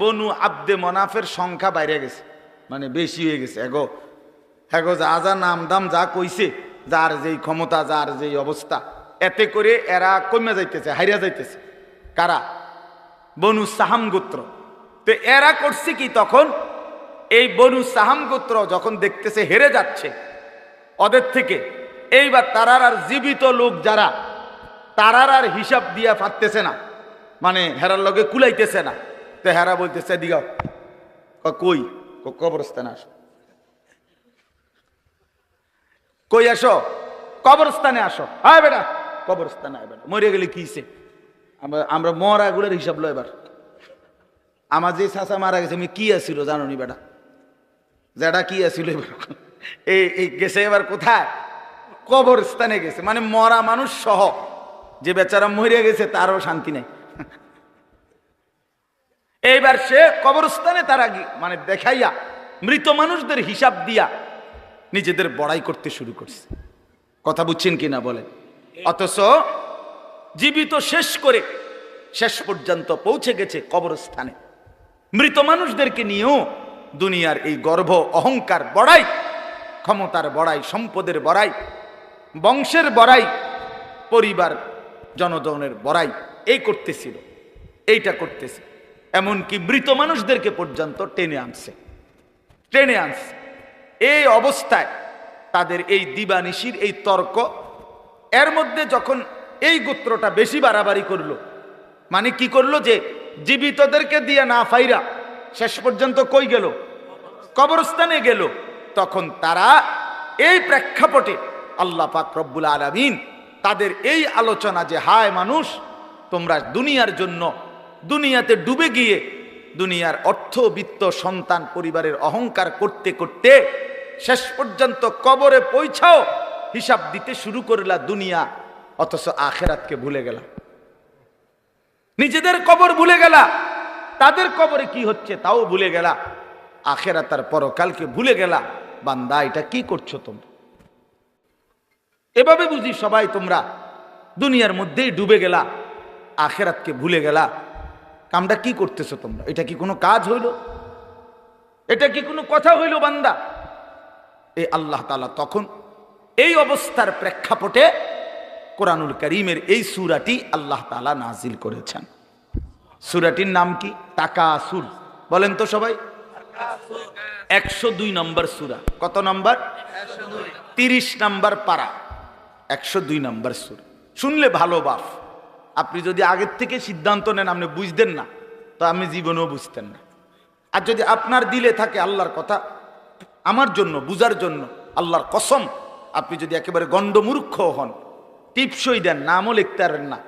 বনু আব্দে মনাফের সংখ্যা বাইরে গেছে, মানে বেশি হয়ে গেছে। এগো যা যা নাম দাম যা কইছে, যার যেই ক্ষমতা যার যেই অবস্থা, এতে করে এরা কমে যাইতেছে, হারিয়া যাইতেছে। কারা? বনু সাহাম গোত্র। তো এরা করছে কি, তখন এই বনু সাহাম গোত্র যখন দেখতেছে হেরে যাচ্ছে ওদের থেকে, এইবার তারার আর জীবিত লোক যারা, তারার আর হিসাব দিয়া পারতেছে না, মানে হেরার লগে কুলাইতেছে না। তো হেরা বলতেছে দিগাও, কই? কবরস্থানে আসো। কই আসো? কবরস্থানে আসো। হ্যাঁ বেটা কবরস্থানে আয় বেটা, মরে গেলে কিছে, আমরা মরা গুলোর হিসাব লো। এবার আমার যে চাচা মারা গেছে আমি কি আসছিল জানো নি বেটা, যেটা কি আসছিল এই গেছে এবার কোথায়? কবরস্থানে গেছে, মানে মরা মানুষ সহ। যে বেচারা মরে গেছে তারও শান্তি নাই। এইবার সে কবরস্থানে তারা মানে দেখাইয়া মৃত মানুষদের হিসাব দিয়া নিজেদের বড়াই করতে শুরু করছে। কথা বুঝছেন কিনা বলেন? অথচ জীবিত শেষ করে শেষ পর্যন্ত পৌঁছে গেছে কবরস্থানে। মৃত মানুষদেরকে নিয়েও দুনিয়ার এই গর্ব অহংকার বড়াই, ক্ষমতার বড়াই, সম্পদের বড়াই, বংশের বড়াই, পরিবার জনগণের বড়াই এই করতেছিল, এইটা করতেছে। এমনকি মৃত মানুষদেরকে পর্যন্ত টেনে আনছে। এই অবস্থায় তাদের এই দিবানিশির এই তর্ক, এর মধ্যে যখন এই গোত্রটা বেশি বাড়াবাড়ি করলো, মানে কি করলো যে জীবিতদেরকে দিয়ে না ফাইরা শেষ পর্যন্ত কই গেল? কবরস্থানে গেল। তখন তারা এই প্রেক্ষাপটে আল্লাহ পাক রব্বুল আলামিন তাদের এই আলোচনা যে হায় মানুষ, তোমরা দুনিয়ার জন্য দুনিয়াতে ডুবে গিয়ে দুনিয়ার অর্থ বিত্ত সন্তান পরিবারের অহংকার করতে করতে শেষ পর্যন্ত কবরে পৌঁছাও হিসাব দিতে শুরু করলা দুনিয়া, অথচ আখেরাতকে ভুলে গেলা, নিজেদের কবর ভুলে গেলা, তাদের কবরে কি হচ্ছে তাও ভুলে গেলা, আখেরাত আর পরকালকে ভুলে গেলা। বান্দা এটা কি করছো তোমরা? এভাবে বুঝি সবাই তোমরা দুনিয়ার মধ্যেই ডুবে গেলা, আখেরাতকে ভুলে গেলা। কামটা কি করতেছো তোমরা? এটা কি কোনো কাজ হইল? এটা কি কোনো কথা হইল বান্দা? এই আল্লাহ তাআলা তখন এই অবস্থার প্রেক্ষাপটে কোরআনুল কারীমের এই সূরাটি আল্লাহ তাআলা নাজিল করেছেন। সূরাটির নাম কি? তাকাসুর। বলেন তো সবাই, 102 নম্বর সূরা। কত নম্বর? 30 নম্বর পারা, 102 নম্বর সূরা। শুনলে ভালো বাপ, আপনি যদি আগের থেকে সিদ্ধান্ত নেন আপনি বুঝতেন না, তো আপনি জীবনেও বুঝতেন না। আর যদি আপনার দিলে থাকে আল্লাহর কথা আমার জন্য বুঝার জন্য, আল্লাহর কসম, আপনি যদি একেবারে গণ্ডমূর্খ হন, টিপসই দেন, নামও লিখতে পারেন না,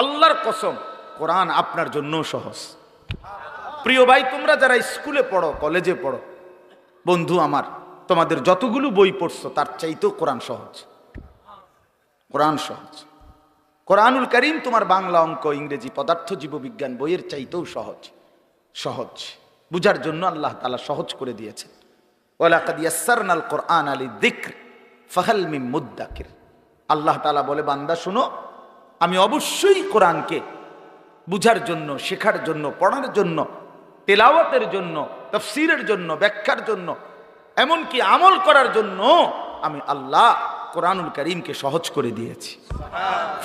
আল্লাহর কসম কোরআন আপনার জন্য সহজ। প্রিয় ভাই, তোমরা যারা স্কুলে পড়ো, কলেজে পড়ো, বন্ধু আমার, তোমাদের যতগুলো বই পড়ছো তার চাইতেও কোরআন সহজ। কোরআন সহজ। কোরআনুল কারীম তোমার বাংলা, অঙ্ক, ইংরেজি, পদার্থ, জীববিজ্ঞান বইয়ের চাইতেও সহজ। সহজ বুঝার জন্য আল্লাহ তাআলা সহজ করে দিয়েছেন। ওয়ালাকাদ ইয়াসসারনাল কুরআনা লিযিকর ফাহাল মিন মুদ্দাকির। আল্লাহ তাআলা বলে, বান্দা শুনো, আমি অবশ্যই কোরআনকে বুঝার জন্য, শেখার জন্য, পড়ার জন্য, তেলাওয়াতের জন্য, তাফসীরের জন্য, ব্যাখ্যার জন্য, এমনকি আমল করার জন্য আমি আল্লাহ কোরআনুল কারীমকে সহজ করে দিয়েছি।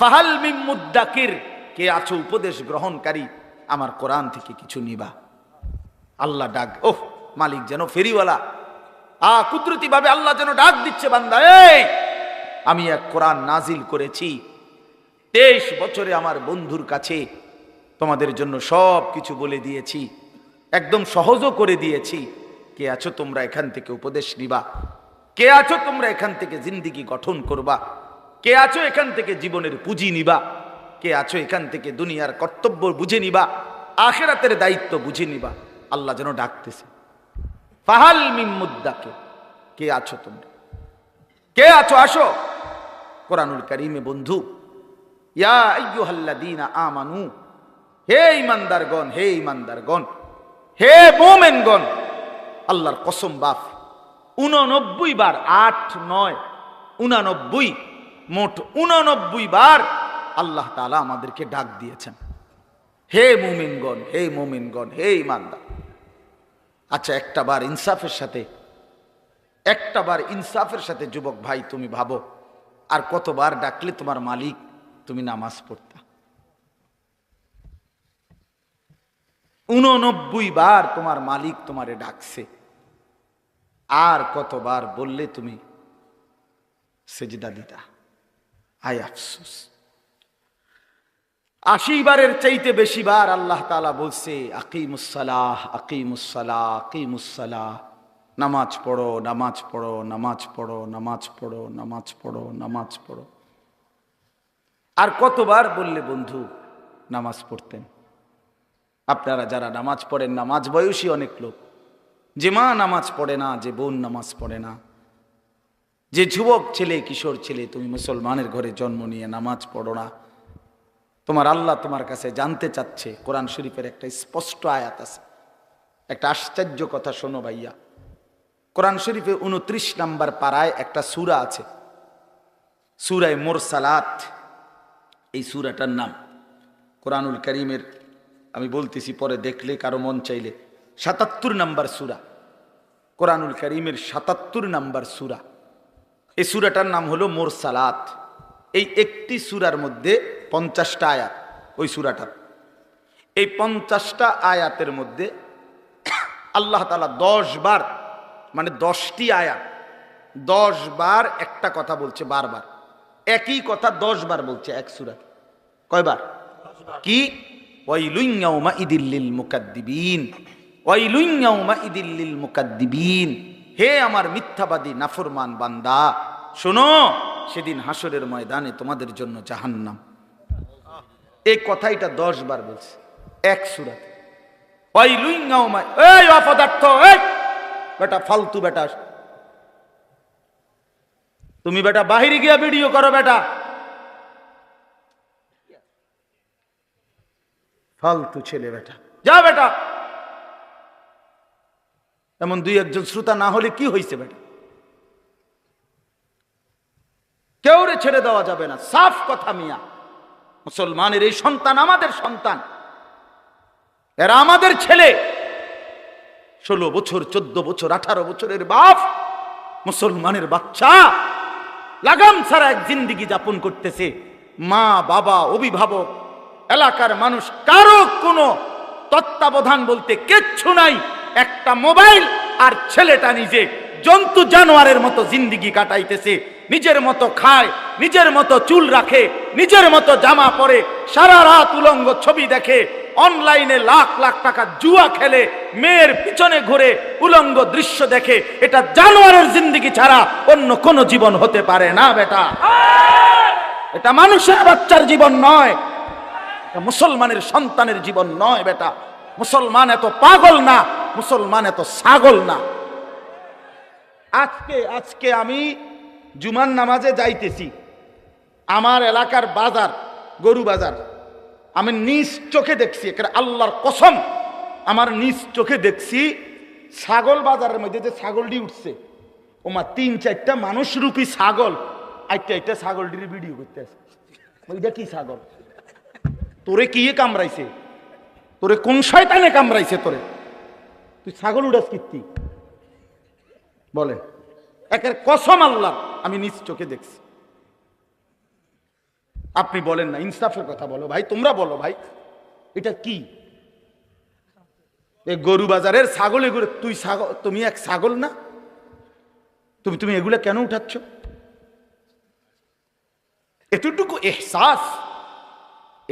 ফাহাল মিন মুদ্দাকির, কে আছো উপদেশ গ্রহণকারী, আমার কোরআন থেকে কিছু নিবা। আল্লাহ ডাক, ওহ মালিক যেন ফেরিওয়ালা, কুদরতি ভাবে আল্লাহ যেন ডাক দিচ্ছে, বান্দা এই আমি এক কোরআন নাজিল করেছি, 23 বছরে আমার বন্ধুর কাছে তোমাদের জন্য সব কিছু বলে দিয়েছি, একদম সহজও করে দিয়েছি। কে আছো তোমরা এখান থেকে উপদেশ নিবা? কে আছো তোমরা এখান থেকে জিন্দেগি গঠন করবা? কে আছো এখান থেকে জীবনের পুঁজি নিবা? কে আছো এখান থেকে দুনিয়ার কর্তব্য বুঝে নিবা, আখিরাতের দায়িত্ব বুঝে নিবা? আল্লাহ যেন ডাকতেছে, ফাহাল মিন মুদ্দাকির, কে আছো তোমরা, কে আছো, আসো। কোরআনুল কারীমে বন্ধু, ইয়া আইয়ুহাল্লাযীনা আমানু, হে ঈমানদারগণ, হে ঈমানদারগণ, হে মুমিনগণ, আল্লাহর কসম বাপ 89 বার, 8, 9, 89, মোট 89 বার আল্লাহ তাআলা আমাদেরকে ডাক দিয়েছেন, হে মুমিনগণ, হে মুমিনগণ, হে ঈমানদার। আচ্ছা, একটাবার ইনসাফের সাথে যুবক ভাই তুমি ভাবো, আর কতবার ডাকলে তোমার মালিক তুমি নামাজ পড়তা? 89 বার তোমার মালিক তোমারে ডাকছে, আর কতবার বললে তুমি সেজদা দিতা? আয় আফসোস। 80 বারের চাইতে বেশি বার আল্লাহ তাআলা বলছে, আকিমুস সালাহ, আকিমুস সালাহ, আকিমুস সালাহ, নামাজ পড়ো, নামাজ পড়ো, নামাজ পড়ো, নামাজ পড়ো, নামাজ পড়ো, নামাজ পড়ো। আর কতবার বললে বন্ধু নামাজ পড়তেন? আপনারা যারা নামাজ পড়েন, নামাজ বয়সী অনেক লোক, যে মা নামাজ পড়ে না, যে বোন নামাজ পড়ে না, যে যুবক ছেলে, কিশোর ছেলে, তুমি মুসলমানের ঘরে জন্ম নিয়ে নামাজ পড়ো না, তোমার আল্লাহ তোমার কাছে জানতে চাচ্ছে। কোরআন শরীফের একটা স্পষ্ট আয়াত আছে, একটা আশ্চর্য কথা শোনো ভাইয়া। কোরআন শরীফে 29 নম্বর পারায় একটা সূরা আছে, সূরায়ে মুরসালাত। এই সূরাটার নাম কোরআনুল কারীমের, আমি বলতেছি পরে দেখলে কারো মন চাইলে, 77 নম্বর সূরা, কোরআনুল কারীমের 77 নম্বর সূরা। এই সূরাটার নাম হলো মুরসালাত। এই একটি সূরার মধ্যে 50টা আয়াত। ওই সূরাটার এই 50টা আয়াতের মধ্যে আল্লাহ তাআলা 10 বার, মানে 10টি আয়াত 10 বার একটা কথা বলছে, বারবার একই কথা 10 বার বলছে এক সূরা। কয়বার? কি? ওয়াইলুন ইয়াউমাইদিল লিল মুকাদ্দিবিন, ওয়াইলুন ইয়াউমাইদিল লিল মুকাদ্দিবিন, হে আমার মিথ্যাবাদী নাফরমান বান্দা, শোনো, সেদিন হাসরের ময়দানে তোমাদের জন্য জাহান্নাম। এই কথাইটা 10 বার বলছে এক সূরাতে। ওয়াইলুন ইয়াউমা, এই অপদার্থ, এই বেটা ফালতু বেটা, তুমি বেটা বাহিরে গিয়া ভিডিও করো বেটা, ফালতু ছেলে বেটা, যা বেটা। এমন 2-1 শ্রোতা না হলে কি হয়েছে বেটা? কেউ রে ছেড়ে দেওয়া যাবে না, সাফ কথা মিয়া। মুসলমানের এই সন্তান আমাদের সন্তান, এরা আমাদের ছেলে। 16 বছর, 14 বছর, 18 বছরের বাপ, মুসলমানের বাচ্চা লাগাম ছাড়া এক জিন্দেগি যাপন করতেছে। মা, বাবা, অভিভাবক, এলাকার মানুষ, কারো কোনো তত্ত্বাবধান বলতে কিচ্ছু নাই। একটা মোবাইল, আর ছেলেটা নিজে জন্তু জানোয়ারের মতো জিন্দিগি কাটাইতেছে। নিজের মতো খায়, নিজের মতো চুল রাখে, নিজের মতো জামা পরে, সারা রাত উলঙ্গ ছবি দেখে, অনলাইনে লাখ লাখ টাকা জুয়া খেলে, মেয়ের পিছনে ঘুরে উলঙ্গ দৃশ্য দেখে। এটা জানোয়ারের জিন্দিগি ছাড়া অন্য কোন জীবন হতে পারে না বেটা। এটা মানুষের বাচ্চার জীবন নয়, এটা মুসলমানের সন্তানের জীবন নয় বেটা। মুসলমান এত পাগল না, মুসলমান এত ছাগল না। আজকে আমি জুমার নামাজে যাইতেছি, আমার এলাকার বাজার, গরু বাজার, আমি নিজ চোখে দেখছি, আল্লাহর কসম আমার নিজ চোখে দেখছি, ছাগল বাজারের মধ্যে যে ছাগলটি উঠছে, ওমা ৩-৪টা মানুষ রূপী ছাগল একটা ছাগলটির ভিডিও করতে আছে। ওইটা কি ছাগল? তোরে কি কামড়াইছে? তোরে কোন শয়তানে কামড়াইছে তোরে? তুই ছাগল উড়াস কীর্তি বলে? একের কসম আল্লাহ আমি নিজ চোখে দেখছি। আপনি বলেন না, ইনসাফের কথা বলো ভাই, তোমরা বলো ভাই, এটা কি? এই গরু বাজারের ছাগল, এগুলো তুই ছাগল, তুমি এক ছাগল না? তুমি এগুলো কেন উঠাচ্ছ? এতটুকু এহসাস,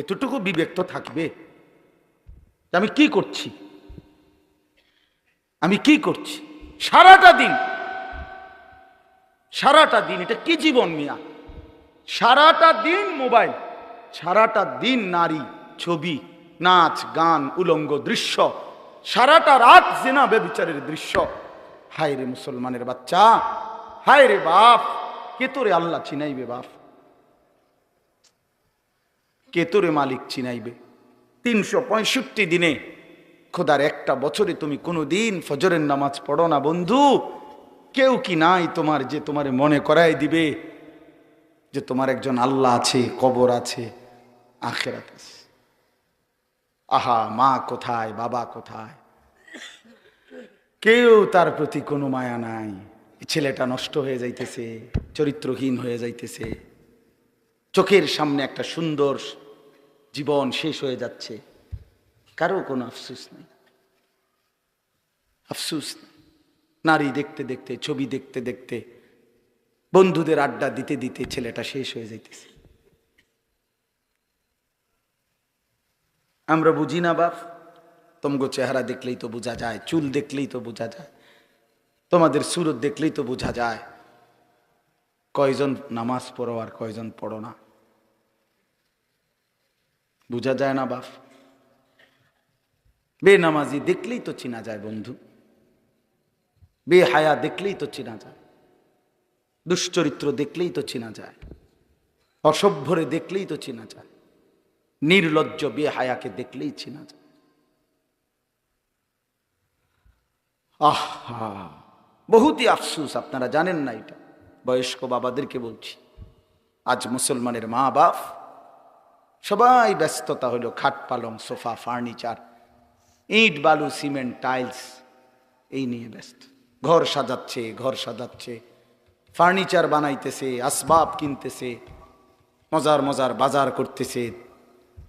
এতটুকু বিবেক তো থাকবে। আমি কি করছি, আমি কি করছি সারাটা দিন? এটা কি জীবন মিয়া? সারাটা দিন মোবাইল, সারাটা দিন নারী, ছবি, নাচ, গান, উলঙ্গ দৃশ্য, সারাটা রাত জিনা ব্যভিচারের দৃশ্য। হায় রে মুসলমানের বাচ্চা, হায় রে বাপ, কে তোরে আল্লাহ চিনাইবে? বাপ, কে তোরে মালিক চিনাইবে? ৩৬৫ দিনে, খোদার একটা বছরে তুমি কোনোদিন ফজরের নামাজ পড়ো না বন্ধু। কেউ কি নাই তোমার যে তোমারে মনে করাই দিবে যে তোমার একজন আল্লাহ আছে, কবর আছে, আখিরাত আছে? আহা, মা কোথায়, বাবা কোথায়? কেউ তার প্রতি কোনো মায়া নাই। ছেলেটা নষ্ট হয়ে যাইতেছে, চরিত্রহীন হয়ে যাইতেছে, চোখের সামনে একটা সুন্দর জীবন শেষ হয়ে যাচ্ছে, কারো কোনো আফসোস নেই, আফসোস নেই। নারী দেখতে দেখতে, ছবি দেখতে দেখতে, বন্ধুদের আড্ডা দিতে দিতে ছেলেটা শেষ হয়ে যাইতেছে। আমরা বুঝি না বাপ, তোমগো চেহারা দেখলেই তো বোঝা যায়, চুল দেখলেই তো বোঝা যায়, তোমাদের সুরত দেখলেই তো বোঝা যায় কয়জন নামাজ পড়ো আর কয়জন পড়ো না। বোঝা যায় না বাপ? বেনামাজি দেখলেই তো চিনা যায় বন্ধু, বেহায়া দেখলেই তো চিনা যায়, দুশ্চরিত্র দেখলেই তো চিনা যায়, অসভ্যরে দেখলেই তো চিনা যায়, নির্লজ্জ বেহায়াকে দেখলেই চিনা যায়। আহা, বহুতই আফসোস, আপনারা জানেন না এটা। বয়স্ক বাবাদেরকে বলছি, আজ মুসলমানের মা বাপ সবাই ব্যস্ততা হলো খাট পালং, সোফা, ফার্নিচার, ইট বালু সিমেন্ট টাইলস, এই নিয়ে ব্যস্ত। ঘর সাজাচ্ছে, ফার্নিচার বানাইতেছে, আসবাব কিনতেছে, মজার মজার বাজার করতেছে,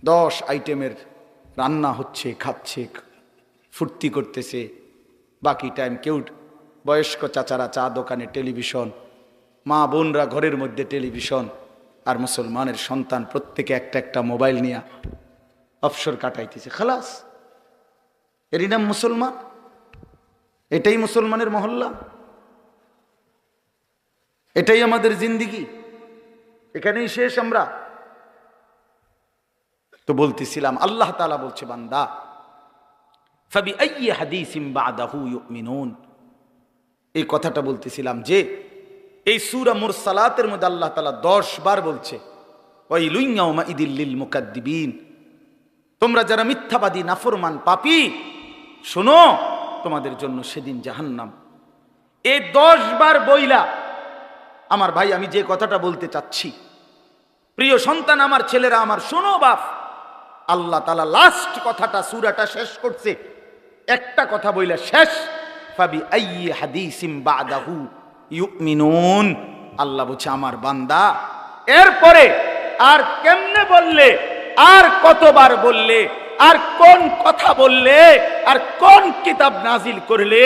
10 আইটেমের রান্না হচ্ছে, খাচ্ছে, ফুর্তি করতেছে। বাকি টাইম কেউ, বয়স্ক চাচারা চা দোকানে টেলিভিশন, মা বোনরা ঘরের মধ্যে টেলিভিশন, আর মুসলমানের সন্তান প্রত্যেকে একটা একটা মোবাইল নিয়ে অবসর কাটাইতেছে। খালাস, এরই নাম মুসলমান? এটাই মুসলমানের মহল্লা? এটাই আমাদের জিন্দিগি? এখানেই শেষ আমরা? তো বলতেছিলাম, আল্লাহ তাআলা বলছে, বান্দা ফাবিআইয়ি হাদিসিন বাদাহু ইউমিনুন, এই কথাটা বলতেছিলাম যে এই সূরা মুরসালাতের মধ্যে আল্লাহ তাআলা 10 বার বলছে ওয়াইলুন ইয়াউমাইদিল লিল মুকাদ্দিবিন, তোমরা যারা মিথ্যাবাদী, নাফরমান, পাপী, শোনো, তোমাদের জন্য সেদিন জাহান্নাম। এই 10 বার বইলা, আমার ভাই, আমি যে কথাটা বলতে চাচ্ছি, প্রিয় সন্তান, আমার ছেলেরা আমার, শোনো বাপ, আল্লাহ তাআলা লাস্ট কথাটা, সূরাটা শেষ করছে একটা কথা বইলা শেষ, ফাবিআইয়ি হাদিসিন বাদাহু ইউমিনুন। আল্লাহ বলছে, আমার বান্দা এরপরে আর কেমনে বললে, আর কতবার বললে, আর কোন কথা বললে, আর কোন কিতাব নাজিল করলে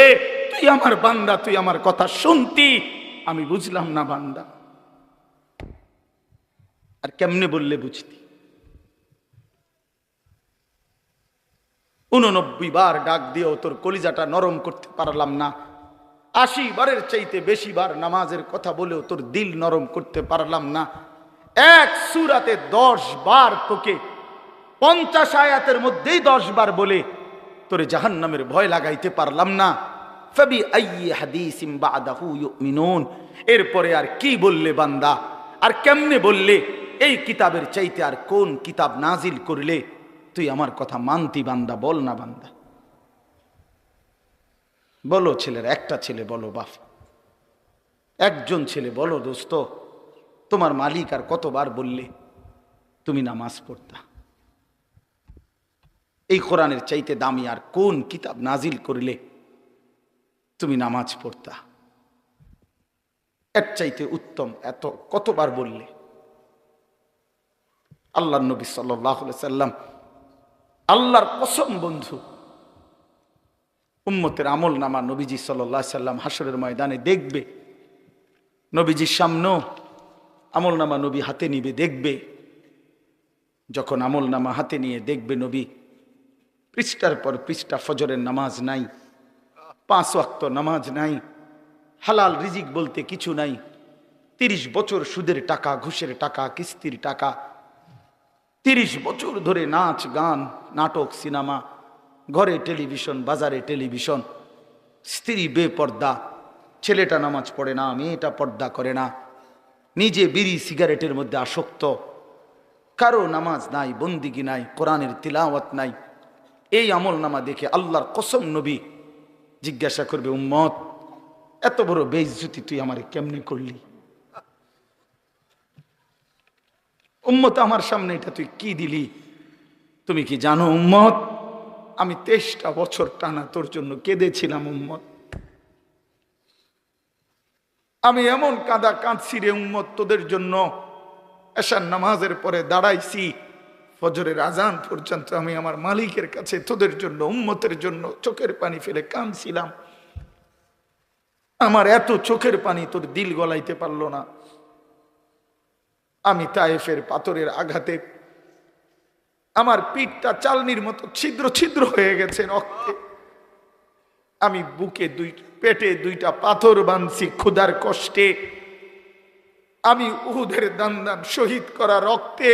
তুই আমার বান্দা, তুই আমার কথা শুনতি? আমি বুঝলাম না বান্দা। আর কেমনে বললে বুঝতি? 89 বার ডাক দিয়েও তোর কলিজাটা নরম করতে পারলাম না। 80 বারের চাইতে বেশি বার নামাজের কথা বলেও তোর দিল নরম করতে পারলাম না। এক সূরাতে 10 বার তোকে 50 আয়াতের মধ্যেই 10 বার বলে তোরে জাহান্নামের ভয় লাগাইতে পারলাম না। ফাবি আইয়ি হাদিসিম বাদাহু ইউমিনুন, এরপরে আর কি বললে বান্দা, আর কেমনে বললে, এই কিতাবের চাইতে আর কোন কিতাব নাজিল করলে তুই আমার কথা মানতি বান্দা? বল না বান্দা, বলো। ছেলের একটা ছেলে বলো বাপ, একজন ছেলে বলো দোস্ত, তোমার মালিক আর কতবার বললে তুমি নামাজ পড়তা? এই কোরআনের চাইতে দামি আর কোন কিতাব নাজিল করলে তুমি নামাজ পড়তা? এর চাইতে উত্তম এত কতবার বললে? আল্লাহর নবী সাল্লাল্লাহু আলাইহি সাল্লাম, আল্লাহর কসম বন্ধু, উম্মতের আমল নামা নবীজি সাল্লাল্লাহু আলাইহি সাল্লাম হাসরের ময়দানে দেখবে। নবীজির সামনেও আমল নামা নবী হাতে নিবে, দেখবে। যখন আমল নামা হাতে নিয়ে দেখবে নবী, পৃষ্ঠার পর পৃষ্ঠা ফজরের নামাজ নাই, 5 ওয়াক্ত নামাজ নাই, হালাল রিজিক বলতে কিছু নাই, 30 বছর সুদের টাকা, ঘুষের টাকা, কিস্তির টাকা, 30 বছর ধরে নাচ গান, নাটক, সিনেমা, ঘরে টেলিভিশন, বাজারে টেলিভিশন, স্ত্রী বেপর্দা, ছেলেটা নামাজ পড়ে না, মেয়েটা পর্দা করে না, নিজে বিড়ি সিগারেটের মধ্যে আসক্ত, কারো নামাজ নাই, বন্দিগি নাই, কোরআনের তিলাওয়াত নাই। এই আমল নামা দেখে আল্লাহর কসম নবী জিজ্ঞাসা করবে, উম্মত এত বড় বেইজ্জতি তুই আমারে কেমনি করলি? উম্মত আমার সামনে এটা তুই কি দিলি? তুমি কি জানো উম্মত, আমি 23টা বছর টানা তোর জন্য কেঁদেছিলাম উম্মত। আমি এমন কাঁদা কাঁদছি রে উম্মত তোদের জন্য, এশার নামাজের পরে দাঁড়াইছি, ফজরের আজান পর্যন্ত আমি আমার মালিকের কাছে তোদের জন্য, উম্মতের জন্য চোখের পানি ফেলে কাঁদছিলাম। আমার এত চোখের পানি তোর দিল গলাইতে পারলো না। আমি তায়েফের পাথরের আঘাতে আমার পিঠটা চালনির মতো ছিদ্র ছিদ্র হয়ে গেছে রক্তে। আমি বুকে পেটে 2টা পাথর বাঁধছি ক্ষুধার কষ্টে। আমি উহুদের দান শহীদ করা রক্তে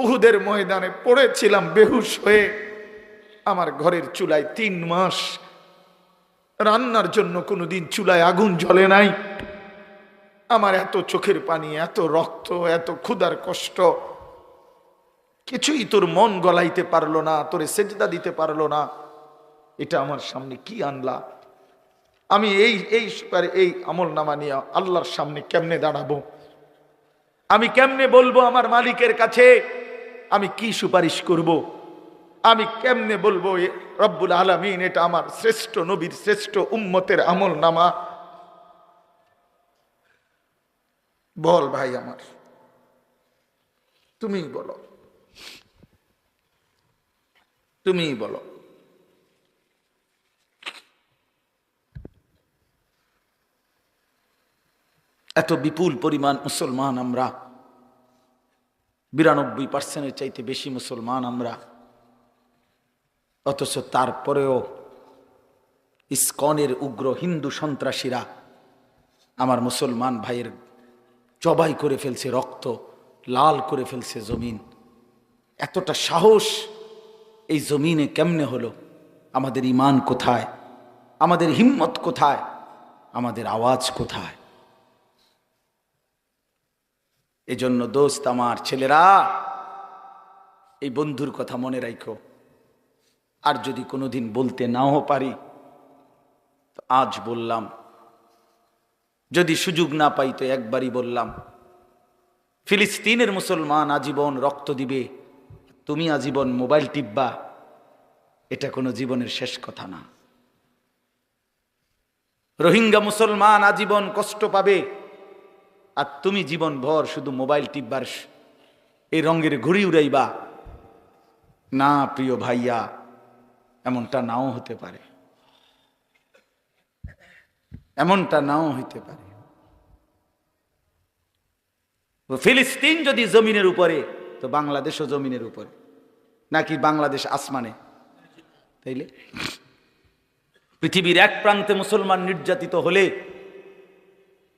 উহুদের ময়দানে পড়েছিলাম বেহুশ হয়ে। আমার ঘরের চুলায় 3 মাস রান্নার জন্য কোনোদিন চুলায় আগুন জ্বলে নাই। আমার এত চোখের পানি, এত রক্ত, এত ক্ষুধার কষ্ট, কিছুই তোর মন গলাইতে পারলো না, তোরে সেজদা দিতে পারলো না। এটা আমার সামনে কি আনলা? আমি এই আমল নামা নিয়ে আল্লাহর সামনে কেমনে দাঁড়াবো? আমি কেমনে বলবো আমার মালিকের কাছে আমি কি সুপারিশ করব? আমি কেমনে বলবো রব্বুল আলামিন এটা আমার শ্রেষ্ঠ নবীর শ্রেষ্ঠ উম্মতের আমল নামা? বল ভাই আমার, তুমি বলো, তুমি বলো। এত বিপুল পরিমাণ মুসলমান আমরা, 92% চাইতে বেশি মুসলমান আমরা, অথচ তারপরেও ইসকনের উগ্র হিন্দু সন্ত্রাসীরা আমার মুসলমান ভাইয়ের জবাই করে ফেলছে, রক্ত লাল করে ফেলছে জমিন। এতটা সাহস এই জমিনে কেমনে হলো? আমাদের ঈমান কোথায়? আমাদের হিম্মত কোথায়? আমাদের আওয়াজ কোথায়? এজন্য দোস্ত আমার, ছেলেরা, এই বন্ধুর কথা মনে রাখো। আর যদি কোনোদিন বলতে নাও পারি তো আজ বললাম, যদি সুযোগ না পাই তো একবারই বললাম। ফিলিস্তিনের মুসলমান আজীবন রক্ত দিবে, তুমি আজীবন মোবাইল টিপবা, এটা কোনো জীবনের শেষ কথা না। রোহিঙ্গা মুসলমান আজীবন কষ্ট পাবে, আর তুমি জীবন ভর শুধু মোবাইল টিপবার এই রঙের ঘুড়ি উড়াইবা, না প্রিয় ভাইয়া, এমনটা নাও হতে পারে, এমনটা নাও হইতে পারে। ফিলিস্তিন যদি জমিনের উপরে, তো বাংলাদেশও জমিনের উপরে, নাকি বাংলাদেশ আসমানে? তাইলে পৃথিবীর এক প্রান্তে মুসলমান নির্যাতিত হলে,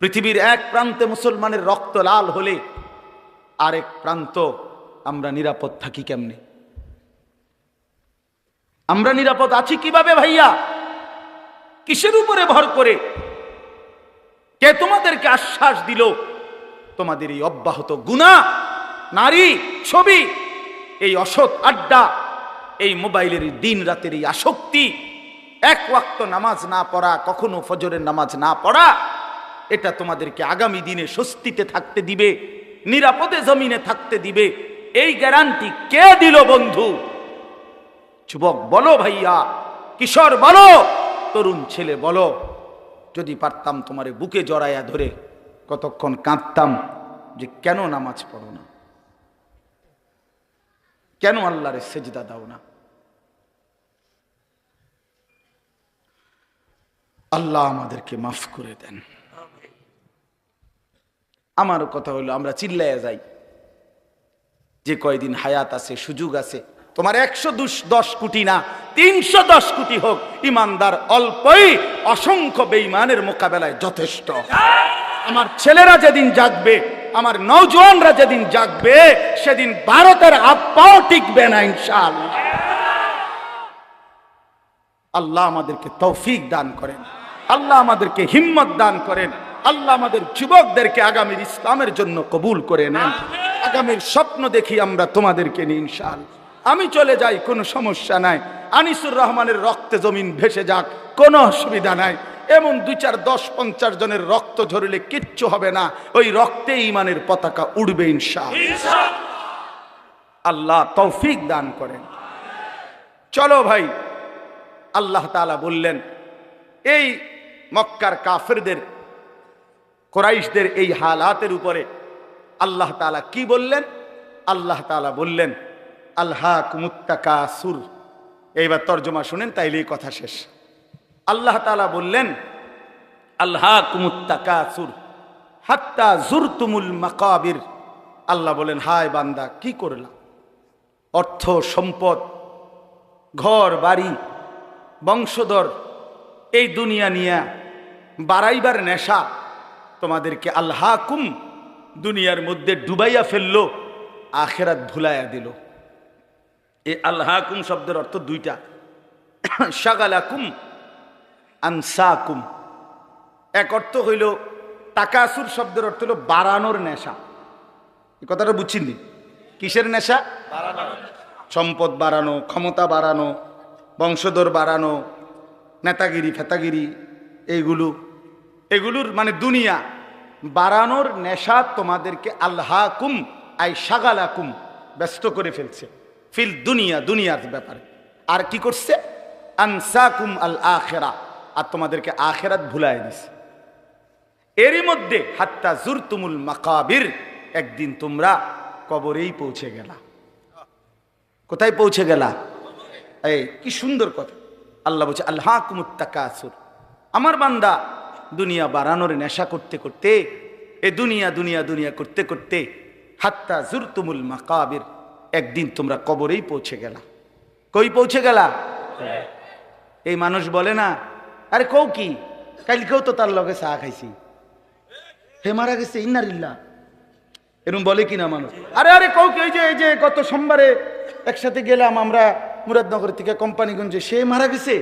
পৃথিবীর এক প্রান্তে মুসলমানের রক্ত লাল হলে, আরেক প্রান্ত আমরা নিরাপদ থাকি কেমনে? আমরা নিরাপদ আছি কিভাবে ভাইয়া? কিসের উপরে ভর করে? কে তোমাদেরকে আশ্বাস দিল তোমাদের এই অব্যাহত গুনাহ, নারী, ছবি, এই অসৎ আড্ডা, এই মোবাইলের দিন রাতের এই আসক্তি, এক ওয়াক্ত নামাজ না পড়া, কখনো ফজরের নামাজ না পড়া, এটা তোমাদেরকে আগামী দিনে স্বস্তিতে থাকতে দিবে, নিরাপদে জমিনে থাকতে দিবে? এই গ্যারান্টি কে দিল বন্ধু? যুবক বলো ভাইয়া, কিশোর বলো, তরুণ ছেলে বলো। যদি পারতাম তোমারে বুকে জড়াইয়া ধরে কতক্ষণ কাঁদতাম যে কেন নামাজ পড়ো না, কেন আল্লাহরে সেজদা দাও না? আল্লাহ আমাদেরকে মাফ করে দেন। আমার কথা হলো, আমরা চিল্লাইয়া যাই যে কয়দিন হায়াত আছে, সুযোগ আছে, তোমার 110 কোটি না 310 কোটি হোক, ইমানদার অল্পই অসংখ্য বেঈমানের মোকাবেলায় যথেষ্ট। আমার ছেলেরা যেদিন জাগবে, আমার নওজোয়ানরা যেদিন জাগবে, সেদিন ভারতের আব্বাও টিকবে না ইনশাআল্লাহ। আল্লাহ আমাদেরকে তৌফিক দান করেন, আল্লাহ আমাদেরকে হিম্মত দান করেন, আল্লাহ আমাদের যুবকদেরকে আগামীর ইসলামের জন্য কবুল করে নেন। আগামীর স্বপ্ন দেখি আমরা তোমাদেরকে নিয়ে ইনশাআল্লাহ। আমি চলে যাই, কোনো সমস্যা নাই। আনিসুর রহমানের রক্তে জমিন ভেসে যাক, কোনো অসুবিধা নাই। এমন 2, 4, 10, 50 জনের রক্ত ঝরলে কিচ্ছু হবে না, ওই রক্তে ঈমানের পতাকা উড়বে ইনশাআল্লাহ। আল্লাহ তৌফিক দান করেন। চলো ভাই, আল্লাহ তাআলা বললেন এই মক্কার কাফেরদের, কুরাইশদের এই হালাতের উপরে আল্লাহ তাআলা কি বললেন? আল্লাহ তাআলা বললেন আলহাকুমুত তাকাসুর। এইবার তর্জমা শুনেন, তাইলেই কথা শেষ। আল্লাহ তাআলা বললেন আলহাকুমুত তাকাসুর হাত্তা জুরতুমুল মাকাবির। আল্লাহ বলেন, হায় বান্দা, কি করলা? অর্থ সম্পদ, ঘর বাড়ি, বংশধর, এই দুনিয়া নিয়া বাড়াইবার নেশা তোমাদেরকে আলহাকুম, দুনিয়ার মধ্যে ডুবাইয়া ফেললো, আখেরাত ভুলাইয়া দিল। এই আলহাকুম শব্দের অর্থ দুইটা, শাগালাকুম, আনসাকুম। এক অর্থ হইল তাকাসুর শব্দের অর্থ হলো বাড়ানোর নেশা। এই কথাটা বুঝছেন? কিসের নেশা? সম্পদ বাড়ানো, ক্ষমতা বাড়ানো, বংশধর বাড়ানো, নেতাগিরি ফেতাগিরি, এগুলোর মানে দুনিয়া বাড়ানোর নেশা তোমাদেরকে আলহাকুম আই শাগালাকুম, ব্যস্ত করে ফেলছে ফিল দুনিয়া, দুনিয়ার ব্যাপারে। আর কি করছে? আনসাকুম আল আখিরা, আর তোমাদেরকে আখিরাত ভুলাই দিছে। এরই মধ্যে হাত্তা জুরতুমুল মাকাবির, একদিন তোমরা কবরেই পৌঁছে গেলা। কোথায় পৌঁছে গেলা? এই কি সুন্দর কথা! আল্লাহ বলছে আলহাকুমুত তাকাসুর। আমার বান্দা দুনিয়া বাড়ানোর নেশা করতে করতে, এ দুনিয়া দুনিয়া দুনিয়া করতে করতে হাত্তা জুরতুমুল মাকাবির, একদিন তোমরা কবরেই পৌঁছে গেলা। কই পৌঁছে গেলা? এই মানুষ বলে না, আরে কও কি, কালকেও তো তার লগে চা খাইছি, হে মারা গেছে, ইন্নালিল্লাহ, এরকম বলে কিনা মানুষ? আরে আরে কও কি, এই যে গত সোমবারে একসাথে গেলাম আমরা মুরাদনগর থেকে কোম্পানিগঞ্জে, সে মারা গেছে।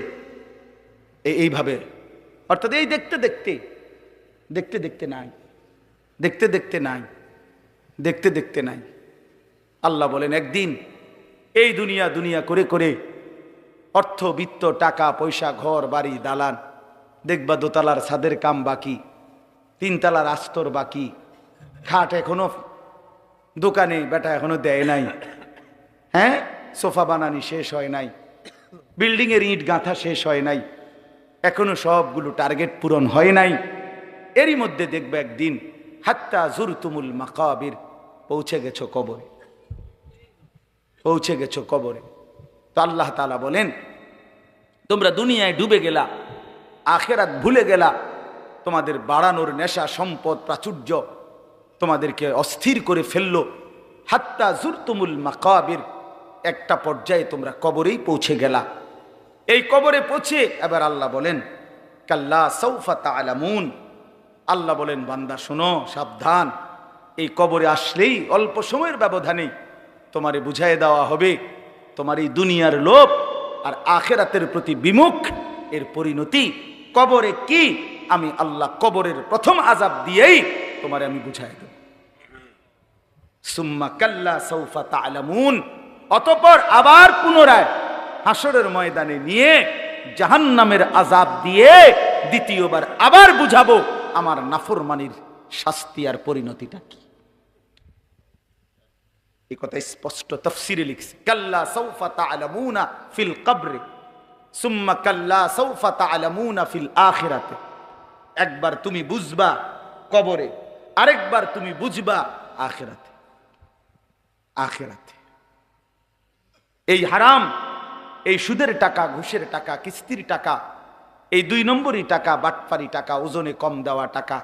এইভাবে, অর্থাৎ এই দেখতে দেখতে দেখতে দেখতে নাই, দেখতে দেখতে নাই, দেখতে দেখতে নাই। আল্লাহ বলেন একদিন এই দুনিয়া দুনিয়া করে করে অর্থ বিত্ত, টাকা পয়সা, ঘর বাড়ি দালান, দেখবা দোতলার ছাদের কাম বাকি, 3 তলার আস্তর বাকি, খাট এখনো দোকানে বেটা এখনো দেয় নাই, হ্যাঁ, সোফা বানানি শেষ হয় নাই, বিল্ডিং এর ইট গাঁথা শেষ হয় নাই, এখনো সবগুলো টার্গেট পূরণ হয় নাই। এরই মধ্যে দেখবে একদিন হাত্তা জুরতুমুল মাকাবির, পৌঁছে গেছো কবরে, পৌঁছে গেছো কবরে। তো আল্লাহ তাআলা বলেন, তোমরা দুনিয়ায় ডুবে গেলা, আখিরাত ভুলে গেলা, তোমাদের বাড়ানোর নেশা, সম্পদ, প্রাচুর্য তোমাদেরকে অস্থির করে ফেললো। হাত্তা জুরতুমুল মাকাবির, একটা পর্যায়ে তোমরা কবরেই পৌঁছে গেলা। এই কবরে পৌঁছে এবার আল্লাহ বলেন, কাল্লা সাউফা তা'লামুন, আল্লাহ বলেন বান্দা শোনো, সাবধান, এই কবরে আসলেই অল্প সময়ের ব্যবধানে তোমারে বুঝাই দেওয়া হবে তোমার এই দুনিয়ার লোভ আর আখিরাতের প্রতি বিমুখ এর পরিণতি কবরে কি। আমি আল্লাহ কবরের প্রথম আযাব দিয়েই তোমারে আমি বুঝাই দেব। সুম্মা কাল্লা সাউফা তা'লামুন, অতঃপর আবার পুনরায় হাসরের ময়দানে নিয়ে জাহান্নামের আযাব দিয়ে দ্বিতীয়বার আবার বুঝাবো আমার নাফরমানির শাস্তি আর পরিণতিটা কি। এই কথা স্পষ্ট তাফসীরে লিখছে, কাল্লা সাউফা তা'লামুনা ফিল কবরে সুম্মা কাল্লা সাউফা তা'লামুনা ফিল আখিরাতে। একবার তুমি বুঝবা কবরে, আরেকবার তুমি বুঝবা আখিরাতে। আখিরাতে এই হারাম, এই সুদের টাকা, ঘুষের টাকা, কিস্তির টাকা, এই 2 নম্বরই টাকা, বাটপারি টাকা, ওজনে কম দেওয়া টাকা।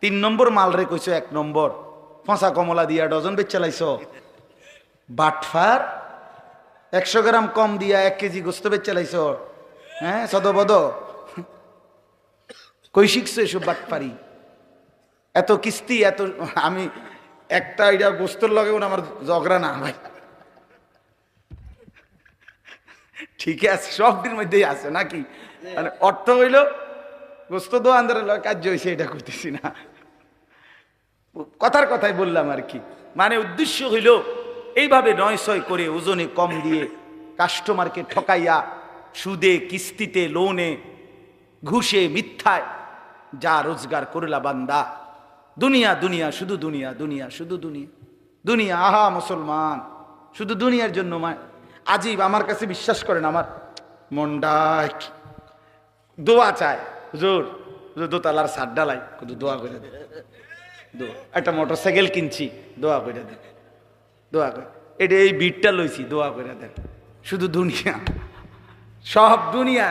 3 নম্বর মাল রে কইছো, 1 নম্বর ফসা কমলা দিয়া ডজন বেচ চালাইছ। বাটফার 100 গ্রাম কম দিয়া 1 কেজি গোস্ত বেচ চালাইছ। হ্যাঁ, সদবদ কই শিখছো এসব বাটপারি? এত কিস্তি, এত আমি একটা এটা গোস্তর লগে আমার ঝগড়া না ভাই, ঠিক আছে, সবটির মধ্যেই আছে নাকি? মানে অর্থ হইল গোস্ত দোয়ানদারের কার্য হয়েছে, এটা করতেছি না, কথার কথাই বললাম আর কি। মানে উদ্দেশ্য হইল এইভাবে 900 করে ওজনে কম দিয়ে কাস্টমারকে ঠকাইয়া সুদে, কিস্তিতে, লোনে, ঘুষে, মিথ্যায় যা রোজগার করলা বান্দা, দুনিয়া দুনিয়া, শুধু দুনিয়া, দুনিয়া শুধু দুনিয়া, দুনিয়া। আহা মুসলমান, শুধু দুনিয়ার জন্য আজীব। আমার কাছে বিশ্বাস করেন, আমার মনটা দোয়া চায়, হুজুর দোতলার ছাদ ডালাই কিন্তু দোয়া করে দে, একটা মোটরসাইকেল কিনছি, দোয়া করে দেন, দোয়া করে, এটা এই বিটটা লইছি, দোয়া করে দেন। শুধু দুনিয়া, সব দুনিয়া,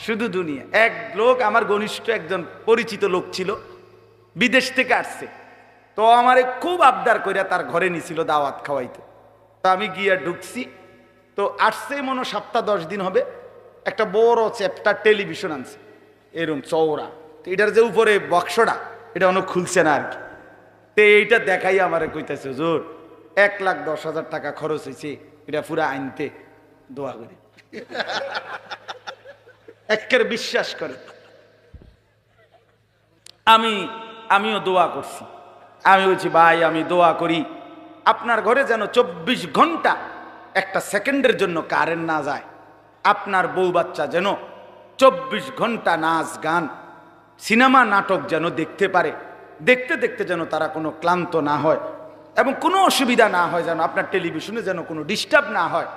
শুধু দুনিয়া। এক লোক, আমার ঘনিষ্ঠ একজন পরিচিত লোক ছিল, বিদেশ থেকে আসছে, তো আমারে খুব আবদার কইরা তার ঘরে নিছিল দাওয়াত খাওয়াইতে। তো আমি গিয়া ঢুকছি, তো আসছে মনে সপ্তাহ 10 দিন হবে, একটা বড় চ্যাপ্টার টেলিভিশন আনছে, এরকম চওড়া, এটার যে উপরে বক্সটা এটা অনেক খুলছে না আর কি। তো এইটা দেখাই আমারে কইতেছে, হুজুর 1,10,000 টাকা খরচ হয়েছে এটা পুরা আনতে, দোয়া করে। একের বিশ্বাস করে। আমিও দোয়া করছি। আমি বলছি, ভাই আমি দোয়া করি আপনার ঘরে যেন 24 ঘন্টা একটা সেকেন্ডের জন্য কারেন্ট না যায়, আপনার বউ বাচ্চা যেন 24 ঘন্টা নাচ গান, সিনেমা, নাটক যেন দেখতে পারে, দেখতে দেখতে যেন তারা কোনো ক্লান্ত না হয় এবং কোনো অসুবিধা না হয়, যেন আপনার টেলিভিশনে যেন কোনো ডিস্টার্ব না হয়।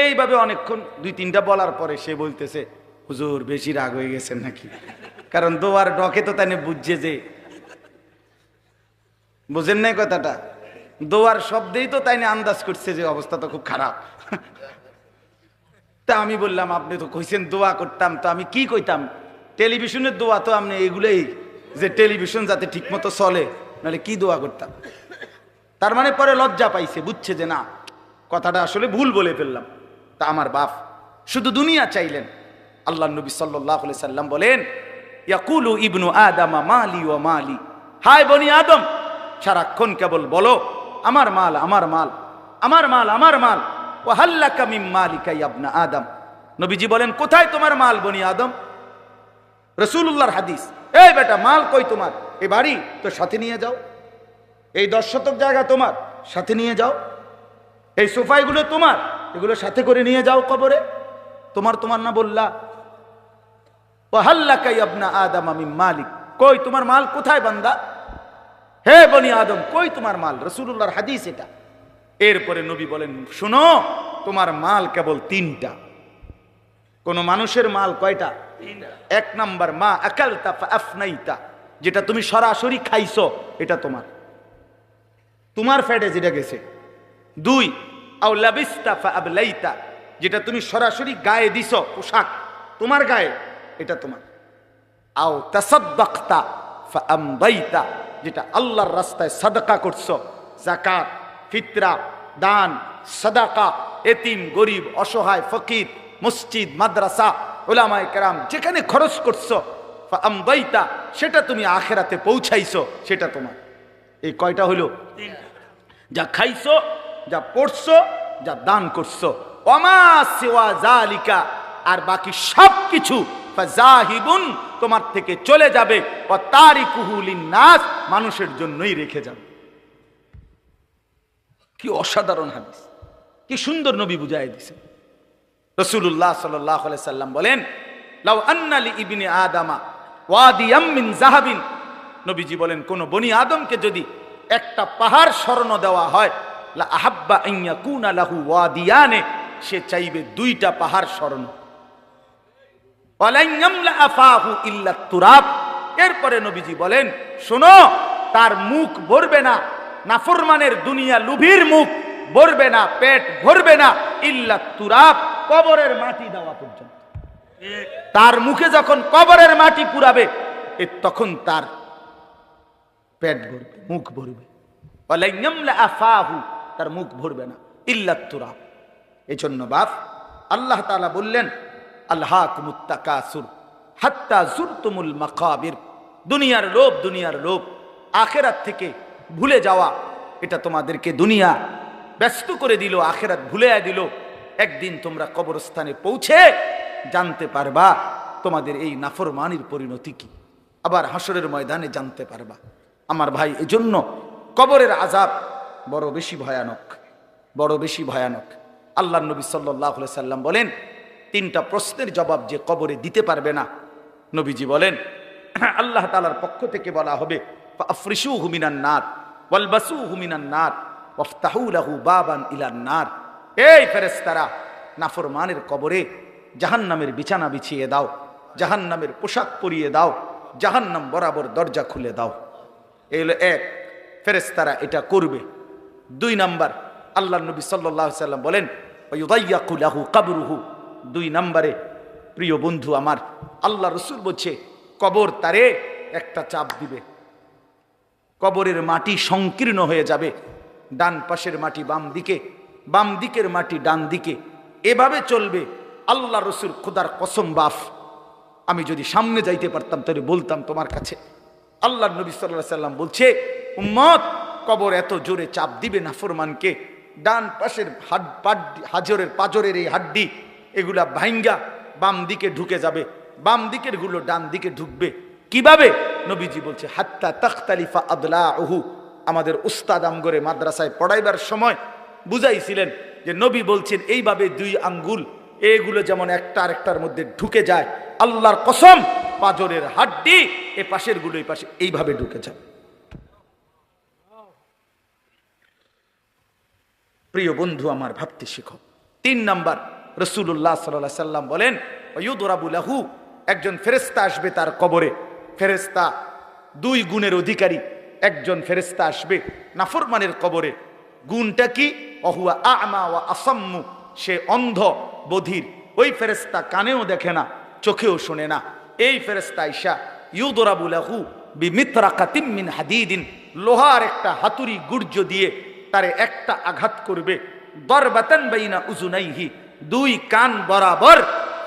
এইভাবে অনেকক্ষণ 2-3টা বলার পরে সে বলতেছে, হুজুর বেশি রাগ হয়ে গেছেন নাকি? কারণ দোয়ার ডকে তো তাই বুঝছে, যে বুঝেন নাই কথাটা, দোয়ার শব্দেই তো তাই আন্দাজ করছে যে অবস্থা তো খুব খারাপ। তা আমি বললাম, আপনি তো কইছেন দোয়া করতাম, তো আমি কি কইতাম? টেলিভিশনের দোয়া তো আপনি এগুলোই, যে টেলিভিশন যাতে ঠিক মতো চলে, নাহলে কি দোয়া করতাম? তার মানে পরে লজ্জা পাইছে, বুঝছে যে না, কথাটা আসলে ভুল বলে ফেললাম। তা আমার বাপ শুধু দুনিয়া চাইলেন। আল্লাহ নবী সাল্লাল্লাহু আলাইহি সাল্লাম বলেন, ইয়াকুলু ইবনু আদামা মালি ওয়া মালি, হায় বনি আদম, সারাক্ষণ কেবল বলো আমার মাল, আমার মাল, আমার মাল, আমার মাল। ওয়া হাল্লাকা মিম মালিকা ইয়া ইবনা আদম, নবীজি বলেন, কোথায় তোমার মাল বনি আদম? রাসূলুল্লাহর হাদিস, এই বেটা মাল কই তোমার? এই বাড়ি তো সাথে নিয়ে যাও, এই 10 শতক জায়গা তোমার, সাথে নিয়ে যাও, এই সোফাইগুলো তোমার, এগুলো সাথে করে নিয়ে যাও কবরে। তোমার তোমার না বললা? ওয়া হাল্লাকা ইয়া ইবনা আদম মিম মালিক, কই তোমার মাল কোথায় বান্দা? হে বনি আদম, কই তোমার মাল? রাসূলুল্লাহর হাদিস এটা। এরপরে নবী বলেন, শুনো, তোমার মাল কেবল 3টা। কোন মানুষের মাল কয়টা? 1 নাম্বার মা আকালতা ফাআফনাইতা, যেটা তুমি সরাসরি খাইছো, এটা তোমার, তোমার ফ্যাটে যেটা গেছে। 2 আও লাবিস্তা ফাআবলাইতা, যেটা তুমি সরাসরি গায়ে দিছ পোশাক তোমার গায়ে, এটা তোমার। আও তাসাদ্দাকতা ফাআমদাইতা, যেটা আল্লাহর রাস্তায় সাদাকা করছো, যাকাত, ফিতরা, দান, সাদাকা, এতিম, গরিব, অসহায়, ফকির, মসজিদ, মাদ্রাসা, উলামায়ে কেরাম যেখানে খরচ করছো, ফাআমদাইতা, সেটা তুমি আখিরাতে পৌঁছাইছো, সেটা তোমার। এই কয়টা হলো? যা খাইছো, যা পড়ছো, যা দান করছো। ওমা সিওয়া যালিকা, আর বাকি সবকিছু ফাযাহিবুন, তোমার থেকে চলে যাবে, ওয়া তারিকুহু লিন্নাস, মানুষের জন্যই রেখে যাবে। কি অসাধারণ হাদিস, কি সুন্দর নবী বুঝাই দিয়েছেন। রাসূলুল্লাহ সাল্লাল্লাহু আলাইহি সাল্লাম বলেন, লাউ আন্না লি ইবনি আদামা ওয়াদিয়াম মিন যাহাবিন, নবীজি বলেন কোন বনি আদমকে যদি একটা পাহাড় স্বর্ণ দেওয়া হয়, লা আহাব্বা আন ইয়াকুনা লাহু ওয়াদিয়ানে, সে চাইবে দুইটা পাহাড় স্বর্ণ। ওয়ালান ইয়ামলা আফাহু ইল্লা তুরাব, এরপরে নবীজি বলেন শোনো, তার মুখ ভরবে না, নাফরমানের দুনিয়া লুভির মুখ ভরবে না, পেট ভরবে না, ইল্লা তুরাব, কবরের মাটি দেওয়া পর্যন্ত। তার মুখে যখন কবরের মাটি পুরাবে, তখন তার পেট ভরবে, মুখ ভরবে। ওয়ালান ইয়ামলা আফাহু, তার মুখ ভরবে না, ইল্লা তুরাব। এই জন্য বাপ আল্লাহ তাআলা বললেন, আলহাকুমুত তাকাসুর হাত্তা যুরতুমুল মাকাবির, দুনিয়ার লোভ, দুনিয়ার লোভ, আখিরাত থেকে ভুলে যাওয়া, এটা তোমাদেরকে দুনিয়া ব্যস্ত করে দিল, আখিরাত ভুলে দিল। একদিন তোমরা কবরস্থানে পৌঁছে জানতে পারবা তোমাদের এই নাফরমানির পরিণতি কি, আবার হাসরের ময়দানে জানতে পারবা। আমার ভাই, এজন্য কবরের আযাব বড় বেশি ভয়ানক, বড় বেশি ভয়ানক। আল্লাহর নবী সাল্লাল্লাহু আলাইহি সাল্লাম বলেন, তিনটা প্রশ্নের জবাব যে কবরে দিতে পারবে না, নবীজি বলেন আল্লাহ তাআলার পক্ষ থেকে বলা হবে, ফাফরিশুহু মিনান নার ওয়ালবাসুহু মিনান নার ওয়াফতাহু লাহু বাবান ইলান নার। এই ফেরেশতারা, নাফরমানের কবরে জাহান্নামের বিছানা বিছিয়ে দাও, জাহান্নামের পোশাক পরিয়ে দাও, জাহান্নাম বরাবর দরজা খুলে দাও। এই হলো এক, ফেরেশতারা এটা করবে। দুই নাম্বার, আল্লাহর নবী সাল্লাল্লাহু আলাইহি সাল্লাম বলেন, ওয়ায়ুদাইয়াকু লাহু কবরুহু, দুই নম্বরে প্রিয় বন্ধু আমার, আল্লাহ রসুল বলছে কবর তারে একটা চাপ দিবে, কবরের মাটি সংকীর্ণ হয়ে যাবে, ডান পাশের মাটি বাম দিকে, বাম দিকের মাটি ডান দিকে, এভাবে চলবে। আল্লাহ রসুল খোদার কসম বাফ, আমি যদি সামনে যাইতে পারতাম তাহলে বলতাম তোমার কাছে। আল্লাহ নবী সাল্লাল্লাহু আলাইহি সাল্লাম বলছে, উম্মত, কবর এত জোরে চাপ দিবে নাফরমানকে, ডান পাশের হাজরের পাজরের এই হাড্ডি, এগুলা ভাঙ্গা বাম দিকে ঢুকে যাবে, বাম দিকের গুলো ডান দিকে ঢুকবে। কিভাবে? নবীজি বলছে, হাত্তা তাখতালিফা আদলাউহু। আমাদের উস্তাদ আমগরে মাদ্রাসায় পড়াইবার সময় বুঝাইছিলেন যে নবী বলছেন এইভাবে দুই আঙ্গুল এগুলো যেমন একটা আরেকটার মধ্যে ঢুকে যায়, আল্লাহর কসম পাজরের হাড্ডি এ পাশের গুলো এই পাশে এইভাবে ঢুকে যায়। প্রিয় বন্ধু আমার, ভাবতে শিখো। তিন নাম্বার, রাসূলুল্লাহ সাল্লাল্লাহু আলাইহি সাল্লাম বলেন, ওয়ায়ুদরাবু লাহু, একজন ফেরেশতা আসবে তার কবরে। ফেরেশতা দুই গুণের অধিকারী, একজন ফেরেশতা আসবে নাফরমানের কবরে। গুণটা কি? ওহুয়া আ'মা ওয়া আসাম্মু, সে অন্ধ বধির। ওই ফেরেশতা কানেও দেখে না, চোখেও শোনে না। এই ফেরেশতা আইসা ইউদরাবু লাহু বিমিতরাকাতিন মিন হাদিদিন, লোহার একটা হাতুড়ি গুর্জ দিয়ে তারে একটা আঘাত করবে। দরবাতান বাইনা উযুনাইহি, দুই কান বরাবর।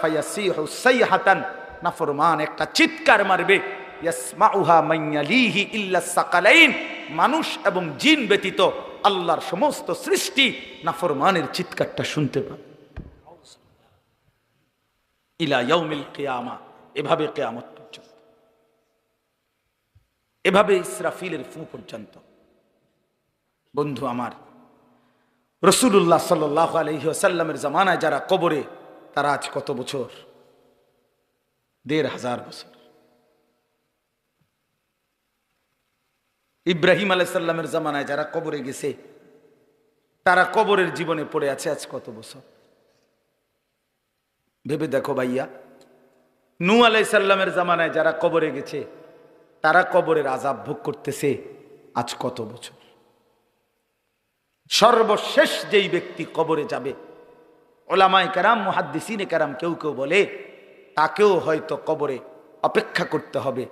ফায়াসিহু সাইহাতান, নাফরমান একটা চিৎকার মারবে। ইয়াসমাউহা মান ইয়ালিহি ইল্লা সাকালাইন, মানুষ এবং জিন ব্যতীত আল্লাহর সমস্ত সৃষ্টি নাফরমানের চিৎকারটা শুনতে পাবে। ইলা ইয়াউমিল কিয়ামা, এভাবে কিয়ামত পর্যন্ত, এভাবে ইসরাফিলের ফু পর্যন্ত। বন্ধু আমার, রাসূলুল্লাহ সাল্লাল্লাহু আলাইহি ওয়াসাল্লামের জামানায় যারা কবরে, তারা আজ কত বছর? ১৫০০ বছর। ইব্রাহিম আলাইহিস সালামের জামানায় যারা কবরে গেছে, তারা কবরের জীবনে পড়ে আছে আজ কত বছর? ভেবে দেখো ভাইয়া। নূহ আলাইহিস সালামের জামানায় যারা কবরে গেছে, তারা কবরের আযাব ভোগ করতেছে আজ কত বছর? সর্বশেষ যেই ব্যক্তি কবরে যাবে, ওলামায়ে কেরাম, মুহাদ্দিসিনে কেরাম কেউ কেউ বলে তাকেও হয়তো কবরে অপেক্ষা করতে হবে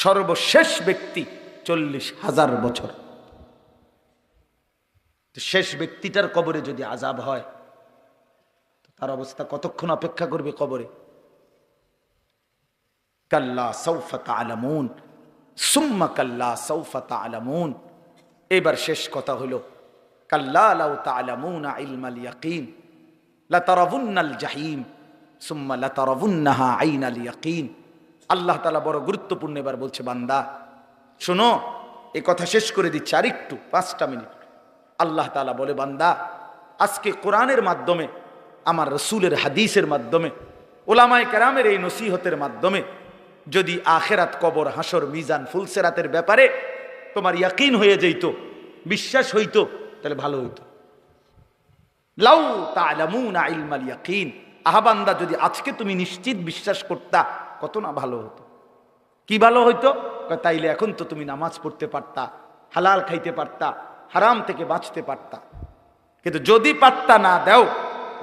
সর্বশেষ ব্যক্তি 40,000 বছর। শেষ ব্যক্তিটার কবরে যদি আযাব হয় তার অবস্থা কতক্ষণ অপেক্ষা করবে কবরে? কাল্লা সাউফা তা'লামুন সুম্মা কাল্লা সাউফা তা'লামুন। এবার শেষ কথা হলো কাল্লা লাউ তা'লামুনা ইলমাল ইয়াকিন লাতারাবুন্নাল জাহিম সুম্মা লাতারাবুন্নাহা আইনাল ইয়াকিন। আল্লাহ তাআলা বড় গুরুত্বপূর্ণ এবার বলছে, বান্দা শোনো, এই কথা শেষ করে দিচ্ছি আর একটু 5টা মিনিট। আল্লাহ তাআলা বলে, বান্দা আজকে কোরআনের মাধ্যমে, আমার রাসূলের হাদিসের মাধ্যমে, উলামায়ে কেরামের এই নসিহতের মাধ্যমে যদি আখিরাত, কবর, হাসর, মিজান, ফুলসিরাতের ব্যাপারে তোমার ইয়াকিন হয়ে যেত, বিশ্বাস হইতো, তাহলে ভালো হইতো। লাউ তা'লামুনা ইলমাল ইয়াকিন, আহা বান্দা যদি আজকে তুমি নিশ্চিত বিশ্বাস করতা কত না ভালো হতো। কি ভালো হইতো? তাইলে এখন তো তুমি নামাজ পড়তে পারতা, হালাল খাইতে পারতা, হারাম থেকে বাঁচতে পারতা। কিন্তু যদি পাত্তা না দাও,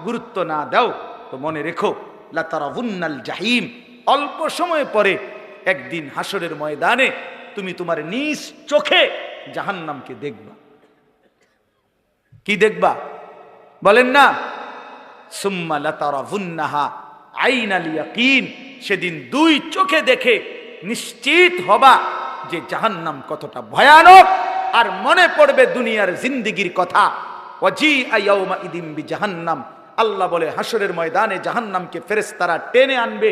গুরুত্ব না দাও, তো মনে রেখো লাতারাবুন্নাল জাহিম, অল্প সময় পরে একদিন হাসরের ময়দানে তুমি তোমার নিজ চোখে জাহান্নামকে দেখবা। কি দেখবা বলেন না? সুম্মা লাতারাবুন্নাহা আইনাল ইয়াকিন, সেদিন 2 চোখে দেখে নিশ্চিত হবা যে জাহান্নাম কতটা ভয়ানক। আর মনে পড়বে দুনিয়ার জিন্দেগির কথা। ওয়াজিআ ইয়াউমা ইদিন বিজাহান্নাম, আল্লাহ বলে হাসরের ময়দানে জাহান্নামকে ফেরেশতারা টেনে আনবে,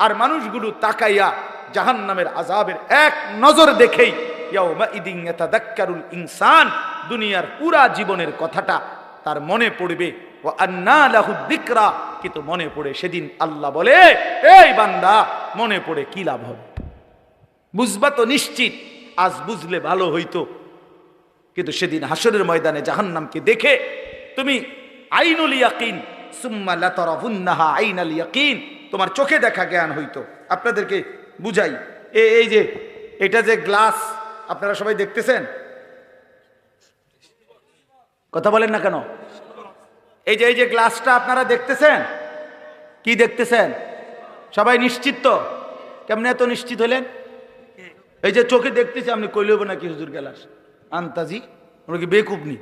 আর মানুষগুলো তাকাইয়া জাহান্নামের আযাবের এক নজর দেখেই ইয়াউমা ইদিন ইয়াতাযাক্কারুল ইনসান, দুনিয়ার পুরা জীবনের কথাটা তার মনে পড়বে। ওয়া আন্না লাহু যিকরা, কিন্তু মনে পড়ে সেদিন আল্লাহ বলে, এই বান্দা মনে পড়ে কি লাভ হবে? বুঝবা তো নিশ্চিত, আজ বুঝলে ভালো হইতো। কিন্তু সেদিন হাসরের ময়দানে জাহান্নামকে দেখে তুমি আইনুল ইয়াকিন সুম্মা লাতারাবুন্নাহা আইনাল ইয়াকিন, তোমার চোখে দেখা জ্ঞান হইতো। আপনাদেরকে বুঝাই, এই যে এটা যে গ্লাস আপনারা সবাই দেখতেছেন, কথা বলেন না কেন? এই যে গ্লাসটা আপনারা দেখতেছেন, কি দেখতেছেন? সবাই নিশ্চিত তো? কেমনে এত নিশ্চিত হলেন? এই যে চোখে দেখতেছি, আপনি কইলেব নাকি হুজুর গ্লাস আন্তাজি, আমরা কি বেকুবনি?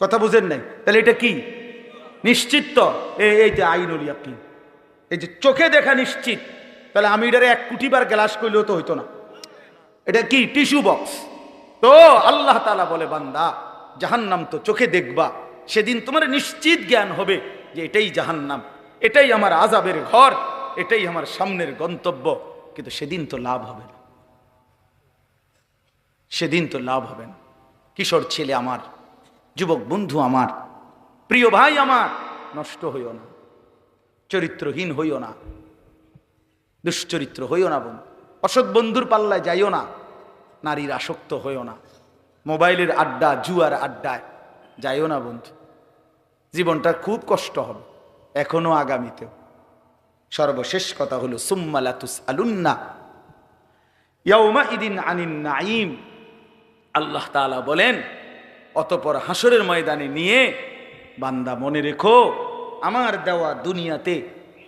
কথা বুঝেন নাই? তাহলে এটা কি নিশ্চিত তো? এই যে আইনুল ইয়াকিন, এই যে চোখে দেখা নিশ্চিত। তাহলে আমি এটারে 1 কোটি বার গ্লাস কইলেও তো হইতো না। এটা কি টিস্যু বক্স? তো আল্লাহ তাআলা বলে, বান্দা জাহান্নাম তো চোখে দেখবা, সেদিন তোমার নিশ্চিত জ্ঞান হবে যে এটাই জাহান্নাম, এটাই আমার আযাবের ঘর, এটাই আমার সামনের গন্তব্য। কিন্তু সেদিন তো লাভ হবে না, সেদিন তো লাভ হবে না। কিশোর ছেলে আমার, যুবক বন্ধু আমার, প্রিয় ভাই আমার, নষ্ট হইও না, চরিত্রহীন হইও না, দুশ্চরিত্র হইও না বন্ধু, অসৎ বন্ধুর পাল্লায় যাইও না, নারীর আসক্ত হইও না, মোবাইলের আড্ডা, জুয়ার আড্ডায় যাইও না বন্ধু। জীবনটা খুব কষ্ট হবে, এখনো আগামীতেও। সর্বশেষ কথা হলো সুম্মা লাতুসআলুন্না ইয়াউমা ইদিন আনিন নাঈম। আল্লাহ তাআলা বলেন, অতঃপর হাসরের ময়দানে নিয়ে বান্দা মনে রেখো, আমার দেওয়া দুনিয়াতে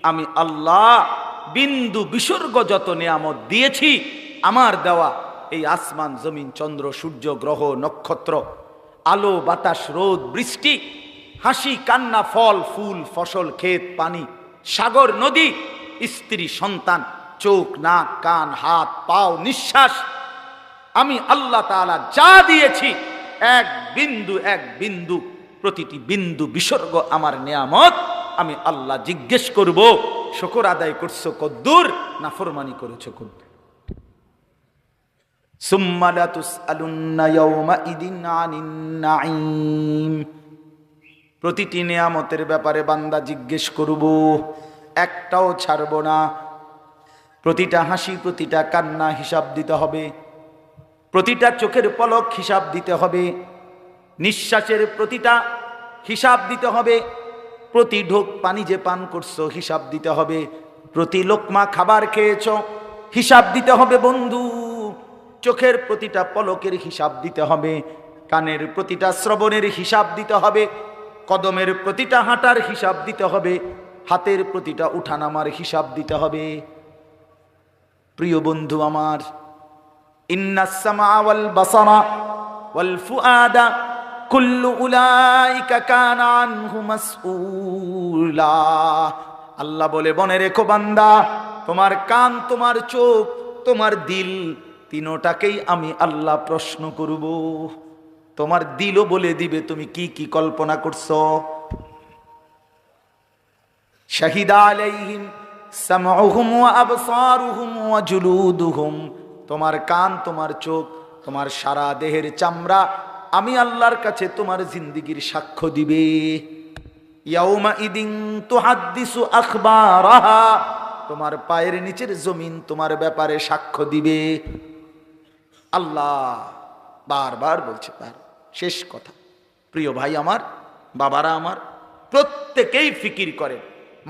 আমি আল্লাহ বিন্দু বিসর্গ যত নিয়ামত দিয়েছি, আমার দেওয়া এই আসমান, জমিন, চন্দ্র, সূর্য, গ্রহ, নক্ষত্র, আলো, বাতাস, রোদ, বৃষ্টি, হাসি, কান্না, ফল, ফুল, ফসল, ক্ষেত, পানি, সাগর, নদী, স্ত্রী, সন্তান, চোখ, নাক, কান, হাত, পাও, নিঃশ্বাস, আমি আল্লাহ তাআলা যা দিয়েছি, এক বিন্দু প্রতিটি বিন্দু বিসর্গ আমার নিয়ামত। আমি আল্লাহ জিজ্ঞেস করব, শুকর আদায় করছো কদ্দুর, নাফরমানি করেছো কদ্দুর। সুম্মা লাতুসআলুন্না ইয়াউমাইদিন আনিন নাঈম। প্রতিটি নিয়ামতের ব্যাপারে বান্দা জিজ্ঞেস করব, একটাও ছাড়ব না। প্রতিটা হাসি, প্রতিটা কান্না হিসাব দিতে হবে, প্রতিটা চোখের পলক হিসাব দিতে হবে, নিঃশ্বাসের প্রতিটা হিসাব দিতে হবে, প্রতি ঢোক পানি যে পান করছো হিসাব দিতে হবে, প্রতি লোকমা খাবার খেয়েছ হিসাব দিতে হবে বন্ধু, চোখের প্রতিটা পলকের হিসাব দিতে হবে, কানের প্রতিটা শ্রবণের হিসাব দিতে হবে, কদমের প্রতিটা হাঁটার হিসাব দিতে হবে, হাতের প্রতিটা উঠানামার হিসাব দিতে হবে। প্রিয় বন্ধু আমার, ইন্নাস সামা ওয়াল বাসারা ওয়াল ফুআদা কুল্লু উলাইকা কানা আনহু মাসউলা। আল্লাহ বলে, মনে রেখো বান্দা, তোমার কান, তোমার চোখ, তোমার দিল, তিনোটাকেই আমি আল্লাহ প্রশ্ন করব। তোমার দিলও বলে দিবে তুমি কি কি কল্পনা করছো। শাহিদা আলাইহিম সামউহুম ওয়া আবসারুহুম ওয়া জুলুদুহুম। তোমার কান, তোমার চোখ, তোমার সারা দেহের চামড়া আমি আল্লাহর কাছে তোমার জিন্দেগীর সাক্ষ্য দিবে। ইয়াউমা ইদিন তুহাদ্দিসু আখবারাহা। তোমার পায়ের নিচের জমিন তোমার ব্যাপারে সাক্ষ্য দিবে। আল্লাহ বারবার বলছে, শেষ কথা। প্রিয় ভাই আমার, বাবারা আমার, প্রত্যেকেই ফিকির করেন,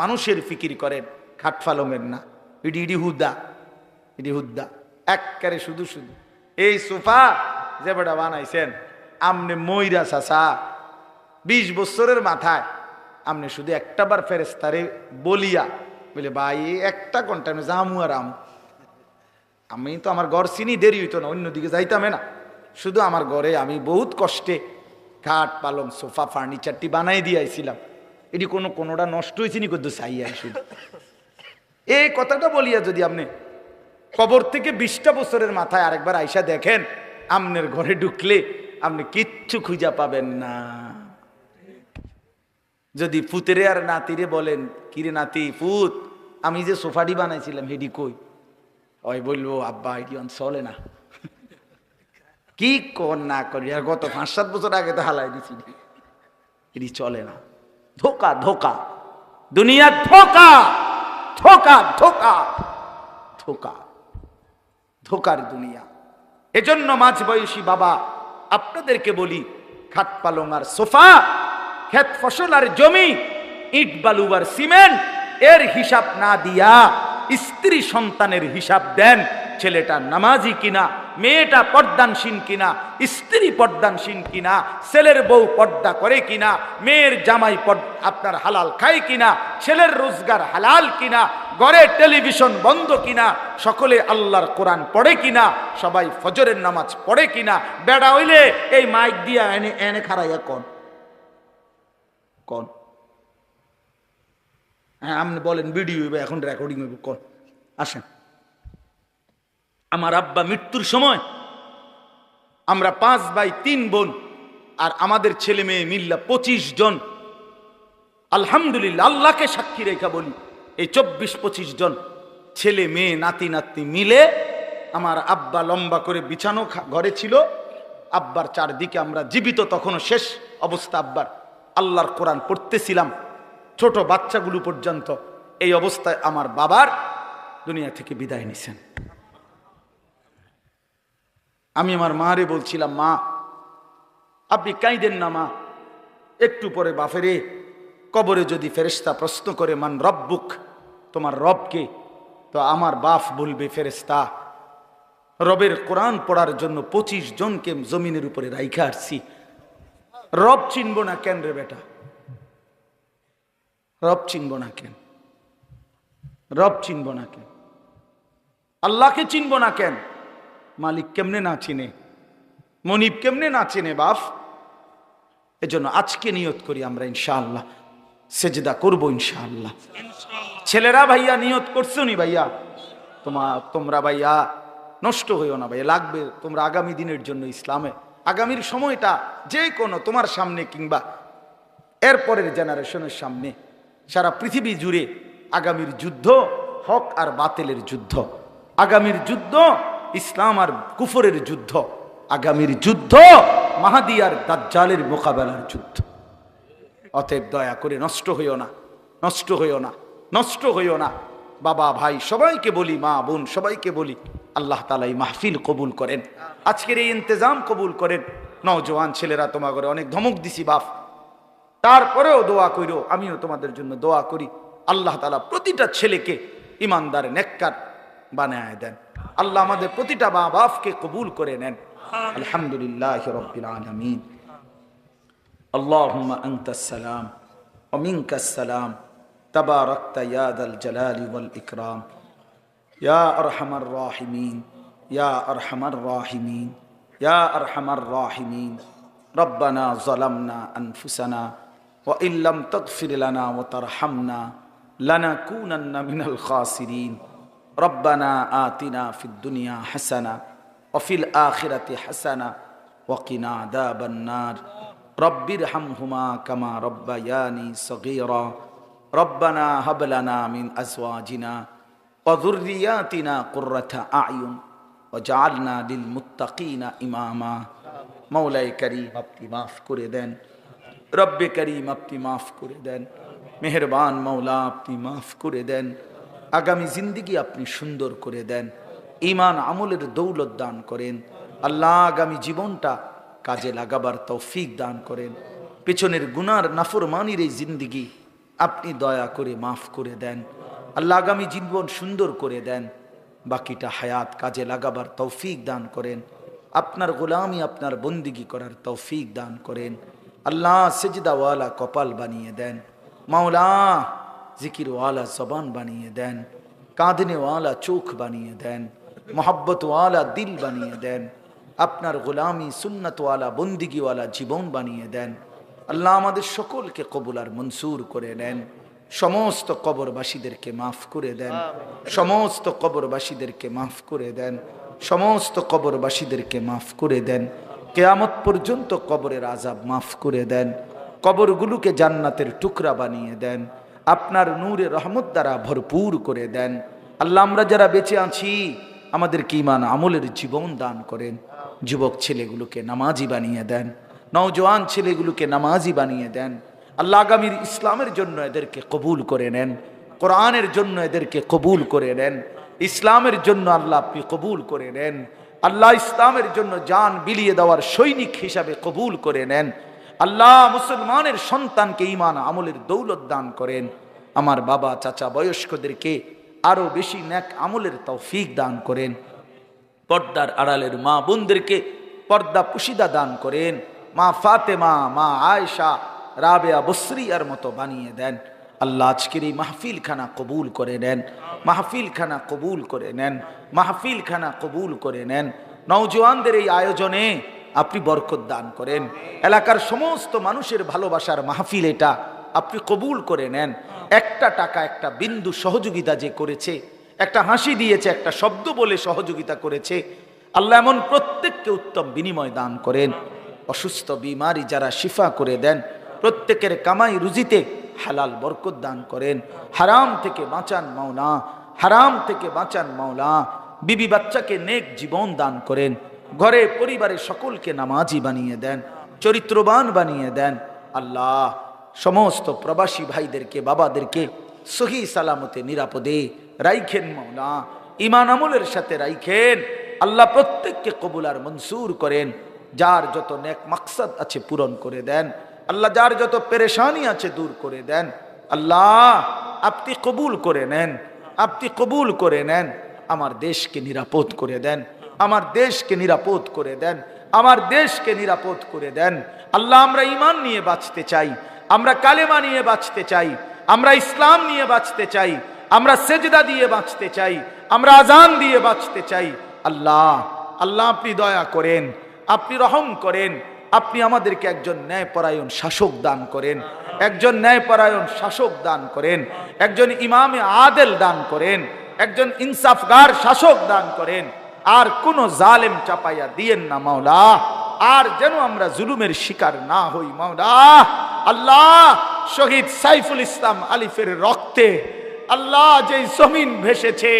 মানুষের ফিকির করেন, খাটফালমের না। ইডি হুদ্দা একবারে শুধু শুধু এই সোফা যে বেটা বানাইছেন আমনে ময়রা চাচা 20 বছরের মাথায় আমনে শুধু একটা বার ফেরেস্তারে বলিয়া বলে, ভাই একটা ঘন্টা আমি জামু আর আমি তো আমার ঘর চিনি, দেরি হইতো না, অন্যদিকে যাইতাম না। শুধু আমার ঘরে আমি বহুত কষ্টে খাট পালং সোফা ফার্নিচারটি বানাই দিয়েছিলাম। এটি কোনোটা নষ্ট হয়েছে নি, করতে চাই শুধু এই কথাটা বলিয়া যদি আপনি কবর থেকে 20টা বছরের মাথায় আরেকবার আইসা দেখেন, আমনের ঘরে ঢুকলে আপনি কিচ্ছু খুঁজা পাবেন না। যদি পুতেরে আর নাতিরে বলেন, কিরে নাতি, পুত, আমি যে সোফাটি বানাইছিলাম হেডি কই? ওই বলবো, আব্বা এটি চলে না। কি কর না করি, আর গত 5-7 বছর আগে তো হালাই দিছি, এটি চলে না। ধোকা ধোকা, দুনিয়া ধোকা ধোকা ধোকা ধোকা, ধোকার দুনিয়া। এজন্য মাঝ বয়সী বাবা আপনাদেরকে বলি, খাট পালং আর সোফা, ক্ষেত ফসল আর জমি, ইট বালু আর সিমেন্ট এর হিসাব না দিয়া স্ত্রী সন্তানের হিসাব দেন। ছেলেটা নামাজি কিনা, মেয়েটা পর্দানসীন কিনা, স্ত্রী পর্দানসীন কিনা, ছেলের বউ পর্দা করে কিনা, মেয়ের জামাই আপনার হালাল খায় কিনা, ছেলের রোজগার হালাল কিনা, ঘরে টেলিভিশন বন্ধ কিনা, সকলে আল্লাহর কোরআন পড়ে কিনা, সবাই ফজরের নামাজ পড়ে কিনা। বেড়া হইলে এই মাইক দিয়া এনে এনে খারাইয়া কোন হ্যাঁ আপনি বলেন ভিডিও হইবে, এখন রেকর্ডিং হইব, কোন আসেন। আমার আব্বা মৃত্যুর সময় আমরা 5 ভাই 3 বোন আর আমাদের ছেলে মেয়ে মিল্লা 25 জন, আলহামদুলিল্লাহ আল্লাহকে সাক্ষী রেখা বলি, এই 24-25 জন ছেলে মেয়ে নাতি নাতনি মিলে আমার আব্বা লম্বা করে বিছানো ঘরে ছিল। আব্বার চারদিকে আমরা জীবিত, তখনও শেষ অবস্থা আব্বার, আল্লাহর কোরআন পড়তেছিলাম, ছোট বাচ্চাগুলো পর্যন্ত। এই অবস্থায় আমার বাবার দুনিয়া থেকে বিদায় নিছেন। আমি আমার মারে বলছিলাম, মা আপনি কাঁদেন না মা, একটু পরে বাফেরে কবরে যদি ফেরেশতা প্রশ্ন করে, মান রব্বুক, তোমার রবকে, তো আমার বাপ বলবে, ফেরেশতা রবের কোরআন পড়ার জন্য 25 জনকে জমিনের উপরে রাইখা আসছি, রব চিনব না কেন রে বেটা? রব চিনব না কেন? রব চিনব না কেন? আল্লাহকে চিনব না কেন? মালিক কেমনে না চিনে, মনিব কেমনে না চিনে বাপ? এজন্য আজকে নিয়ত করি আমরা ইনশাআল্লাহ সেজদা করব ইনশাআল্লাহ। ছেলেরা ভাইয়া নিয়ত করছো নি ভাইয়া? তোমরা ভাইয়া নষ্ট হইও না ভাইয়া, লাগবে তোমরা আগামী দিনের জন্য, ইসলামে আগামীর সময়টা যে কোনো তোমার সামনে কিংবা এরপরের জেনারেশনের সামনে, সারা পৃথিবী জুড়ে আগামীর যুদ্ধ হক আর বাতিলের যুদ্ধ, আগামীর যুদ্ধ ইসলাম আর কুফরের যুদ্ধ, আগামীর যুদ্ধ মাহাদি আর দাজ্জালের মোকাবেলার যুদ্ধ। অতএব দয়া করে নষ্ট হইও না, নষ্ট হইও না, নষ্ট হইও না। বাবা ভাই সবাইকে বলি, মা বোন সবাইকে বলি, আল্লাহ তাআলা এই মাহফিল কবুল করেন, আজকের এই ইন্তজাম কবুল করেন। নওজোয়ান ছেলেরা তোমাকে অনেক ধমক দিছি বাপ, তারপরেও দোয়া কইরো, আমিও তোমাদের জন্য দোয়া করি। আল্লাহ তাআলা প্রতিটা ছেলেকে ইমানদার নেককার বানায় দেন। আল্লাহ আমাদের প্রতিটা মা বাপকে কবুল করে নেন। আলহামদুলিল্লাহি রাব্বিল আলামিন। আল্লাহুম্মা আনতাস সালাম ওয়া মিনকাস সালাম তাবারাকতা ইয়া যাল জালালি ওয়াল ইকরাম ইয়া আরহামার রাহিমিন ইয়া আরহামার রাহিমিন ইয়া আরহামার রাহিমিন। রব্বানা যালামনা আনফুসানা ওয়া ইল্লাম তাগফির লানা ওয়া তারহামনা লানাকুনান্না মিনাল খাসিরিন। রব্বানা আতিনা ফিদ দুনিয়া হাসানা ওয়া ফিল আখিরাতি হাসানা ওয়া কিনা আযাবান নার। রব্বিরহামহুমা কামা রব্বায়ানি সগীরা। রব্বানা হাব লানা মিন আজওয়াজিনা ওয়া যুররিয়াতিনা কুররাতা আ'য়ুন ওয়াজআলনা লিল মুত্তাকিনা ইমামা। মওলাই করিম আপনি মাফ করে দেন, রব্বে করিম আপনি মাফ করে দেন, মেহেরবান মওলা আপনি মাফ করে দেন। আগামী জিন্দেগি আপনি সুন্দর করে দেন, ঈমান আমলের দৌলত দান করেন। আল্লাহ আগামী জীবনটা কাজে লাগাবার তৌফিক দান করেন। পেছনের গুনার নাফরমানির এই জিন্দেগি আপনি দয়া করে মাফ করে দেন। আল্লাহ আগামী জীবন সুন্দর করে দেন, বাকিটা হায়াত কাজে লাগাবার তৌফিক দান করেন। আপনার গোলামি আপনার বন্দিগি করার তৌফিক দান করেন। আল্লাহ সেজদাওয়ালা কপাল বানিয়ে দেন, মাওলা জিকিরওয়ালা জবান বানিয়ে দেন, কাঁদনেওয়ালা চোখ বানিয়ে দেন, মোহাব্বতওয়ালা দিল বানিয়ে দেন। আপনার গোলামি সুন্নতওয়ালা বন্দিগিওয়ালা জীবন বানিয়ে দেন। আল্লাহ আমাদের সকলকে কবুল আর মনসুর করে নেন। সমস্ত কবরবাসীদেরকে মাফ করে দেন, সমস্ত কবরবাসীদেরকে মাফ করে দেন, সমস্ত কবরবাসীদেরকে মাফ করে দেন। কিয়ামত পর্যন্ত কবরের আযাব মাফ করে দেন, কবরগুলোকে জান্নাতের টুকরা বানিয়ে দেন, আপনার নূরে রহমত দ্বারা ভরপুর করে দেন। আল্লাহ আমরা যারা বেঁচে আছি আমাদেরকে ঈমান আমলের জীবন দান করেন। যুবক ছেলেগুলোকে নামাজি বানিয়ে দেন, নওজোয়ান ছেলেগুলোকে নামাজি বানিয়ে দেন। আল্লাহ আগামীর ইসলামের জন্য এদেরকে কবুল করে নেন, কোরআনের জন্য এদেরকে কবুল করে নেন, ইসলামের জন্য আল্লাহ আপনি কবুল করে নেন। আল্লাহ ইসলামের জন্য জান বিলিয়ে দেওয়ার সৈনিক হিসাবে কবুল করে নেন। আল্লাহ মুসলমানের সন্তানকে ঈমান আমলের দৌলত দান করেন। আমার বাবা চাচা বয়স্কদেরকে আরো বেশি নেক আমলের তৌফিক দান করেন। পর্দার আড়ালের মা বোনদেরকে পর্দা পুশিদা দান করেন। মা ফাতেমা, মা আয়েশা, রাবেয়া বসরিয়ার মতো বানিয়ে দেন। আল্লাহ আজকের এই মাহফিল খানা কবুল করে নেন, মাহফিল খানা কবুল করে নেন, মাহফিল খানা কবুল করে নেন। নওজোয়ানদের এই আয়োজনে আপনি বরকত দান করেন। এলাকার সমস্ত মানুষের ভালোবাসার মাহফিল এটা আপনি কবুল করে নেন। একটা টাকা একটা বিন্দু সহযোগিতা যে করেছে, একটা হাসি দিয়েছে, একটা শব্দ বলে সহযোগিতা করেছে, আল্লাহ এমন প্রত্যেককে উত্তম বিনিময় দান করেন। অসুস্থ বিমারি যারা শিফা করে দেন, প্রত্যেকের কামাই রুজিতে হালাল বরকত দান করেন। হারাম থেকে বাঁচান মাওলা, হারাম থেকে বাঁচান মাওলা। বিবি বাচ্চাকে নেক জীবন দান করেন। ঘরে পরিবারে সকলকে নামাজি বানিয়ে দেন, চরিত্রবান বানিয়ে দেন। আল্লাহ সমস্ত প্রবাসী ভাইদেরকে বাবাদেরকে সহি সালামতে নিরাপদে রাইখেন মাওলা, ঈমান আমলের সাথে রাইখেন। আল্লাহ প্রত্যেককে কবুল আর মনসুর করেন। যার যত নেক মাকসাদ আছে পূরণ করে দেন। আল্লাহ যার যত পেরেশানি আছে দূর করে দেন। আল্লাহ আপনি কবুল করে নেন, আপনি কবুল করে নেন। আমার দেশকে নিরাপদ করে দেন, আমার দেশকে নিরাপদ করে দেন, আমার দেশকে নিরাপদ করে দেন। আল্লাহ আমরা ঈমান নিয়ে বাঁচতে চাই, আমরা কালেমা নিয়ে বাঁচতে চাই, আমরা ইসলাম নিয়ে বাঁচতে চাই, আমরা সেজদা দিয়ে বাঁচতে চাই, আমরা আজান দিয়ে বাঁচতে চাই। আল্লাহ আল্লাহ আপনি দয়া করেন, আপনি রহম করেন। আপনি আমাদেরকে একজন ন্যায়পরায়ণ শাসক দান করেন, একজন ন্যায়পরায়ণ শাসক দান করেন, একজন ইমামে আদেল দান করেন, একজন ইনসাফগার শাসক দান করেন। আর কোন জালেম চাপাইয়া দিয়েন না মাওলা, আর যেন আমরা জুলুমের শিকার না হই মাওলা। আল্লাহ শহীদ সাইফুল ইসলাম আলিফের রক্তে আল্লাহ যে জমিন ভেসেছে,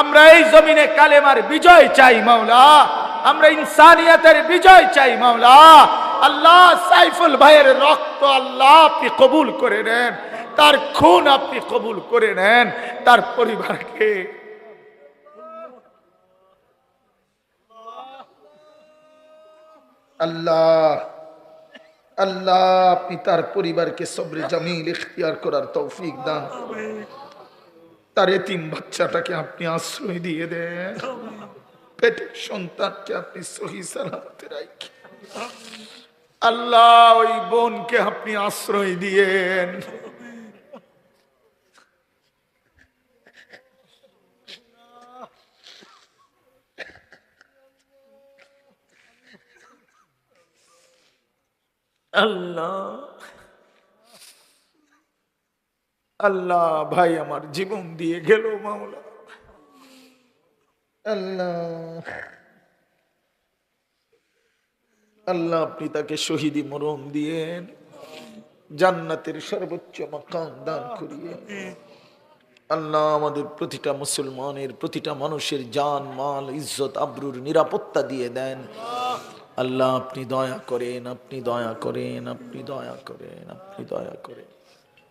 আমরা এই জমিনে কালেমার বিজয় চাই মাওলা, আমরা ইনসানিয়তের বিজয় চাই মাওলা। আল্লাহ সাইফুল ভাইয়ের রক্ত আল্লাহ আপনি কবুল করে নেন, তার খুন আপনি কবুল করে নেন, তার পরিবারকে আল্লাহ আল্লাহ আপনি তার পরিবারকে সবরে জামিল ইখতিয়ার করার তৌফিক দান। তার এতিম বাচ্চাটাকে আপনি আশ্রয় দিয়ে দেন, পেটের সন্তানকে আপনি সহি সালামতে রাখেন। আল্লাহ ওই বোনকে আপনি আশ্রয় দিয়েন। আল্লাহ আল্লাহ ভাই আমার জীবন দিয়ে গেল মাওলা। আল্লাহ আল্লাহ আপনি তাকে শহীদি মরণ দিয়েন, জান্নাতের সর্বোচ্চ মাকাম দান করিয়ে। আল্লাহ আমাদের প্রতিটা মুসলমানের, প্রতিটা মানুষের জান মাল ইজ্জত আবরুর নিরাপত্তা দিয়ে দেন। আল্লাহ আপনি দয়া করেন, আপনি দয়া করেন, আপনি দয়া করেন, আপনি দয়া করেন।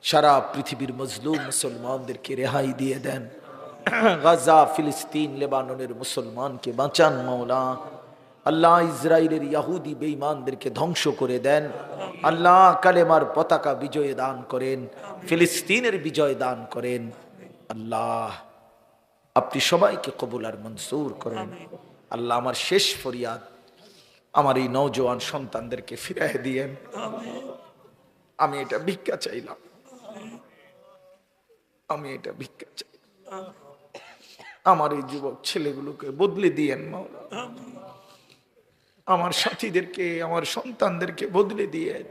সারা পৃথিবীর মজলুম মুসলমানদেরকে রেহাই দিয়ে দেন। গাজা, ফিলিস্তিন, লেবাননের মুসলমানকে বাঁচান মাওলা। আল্লাহ ইসরায়েলের ইহুদি বেঈমানদেরকে ধ্বংস করে দেন। আল্লাহ কালেমার পতাকা বিজয় দান করেন, ফিলিস্তিনের বিজয় দান করেন। আল্লাহ আপনি সবাইকে কবুল আর মনসুর করেন। আল্লাহ আমার শেষ ফরিয়াদ, আমার এই নওজোয়ান সন্তানদেরকে ফিরাই দিয়েন। আমি এটা ভিক্ষা চাইলাম, আমি এটা ভিক্ষা চাই। আমার এই যুবক ছেলেগুলোকে বদলে দিয়েন মাওলা। আমার সাথীদেরকে, আমার সন্তানদেরকে বদলে দিয়েন।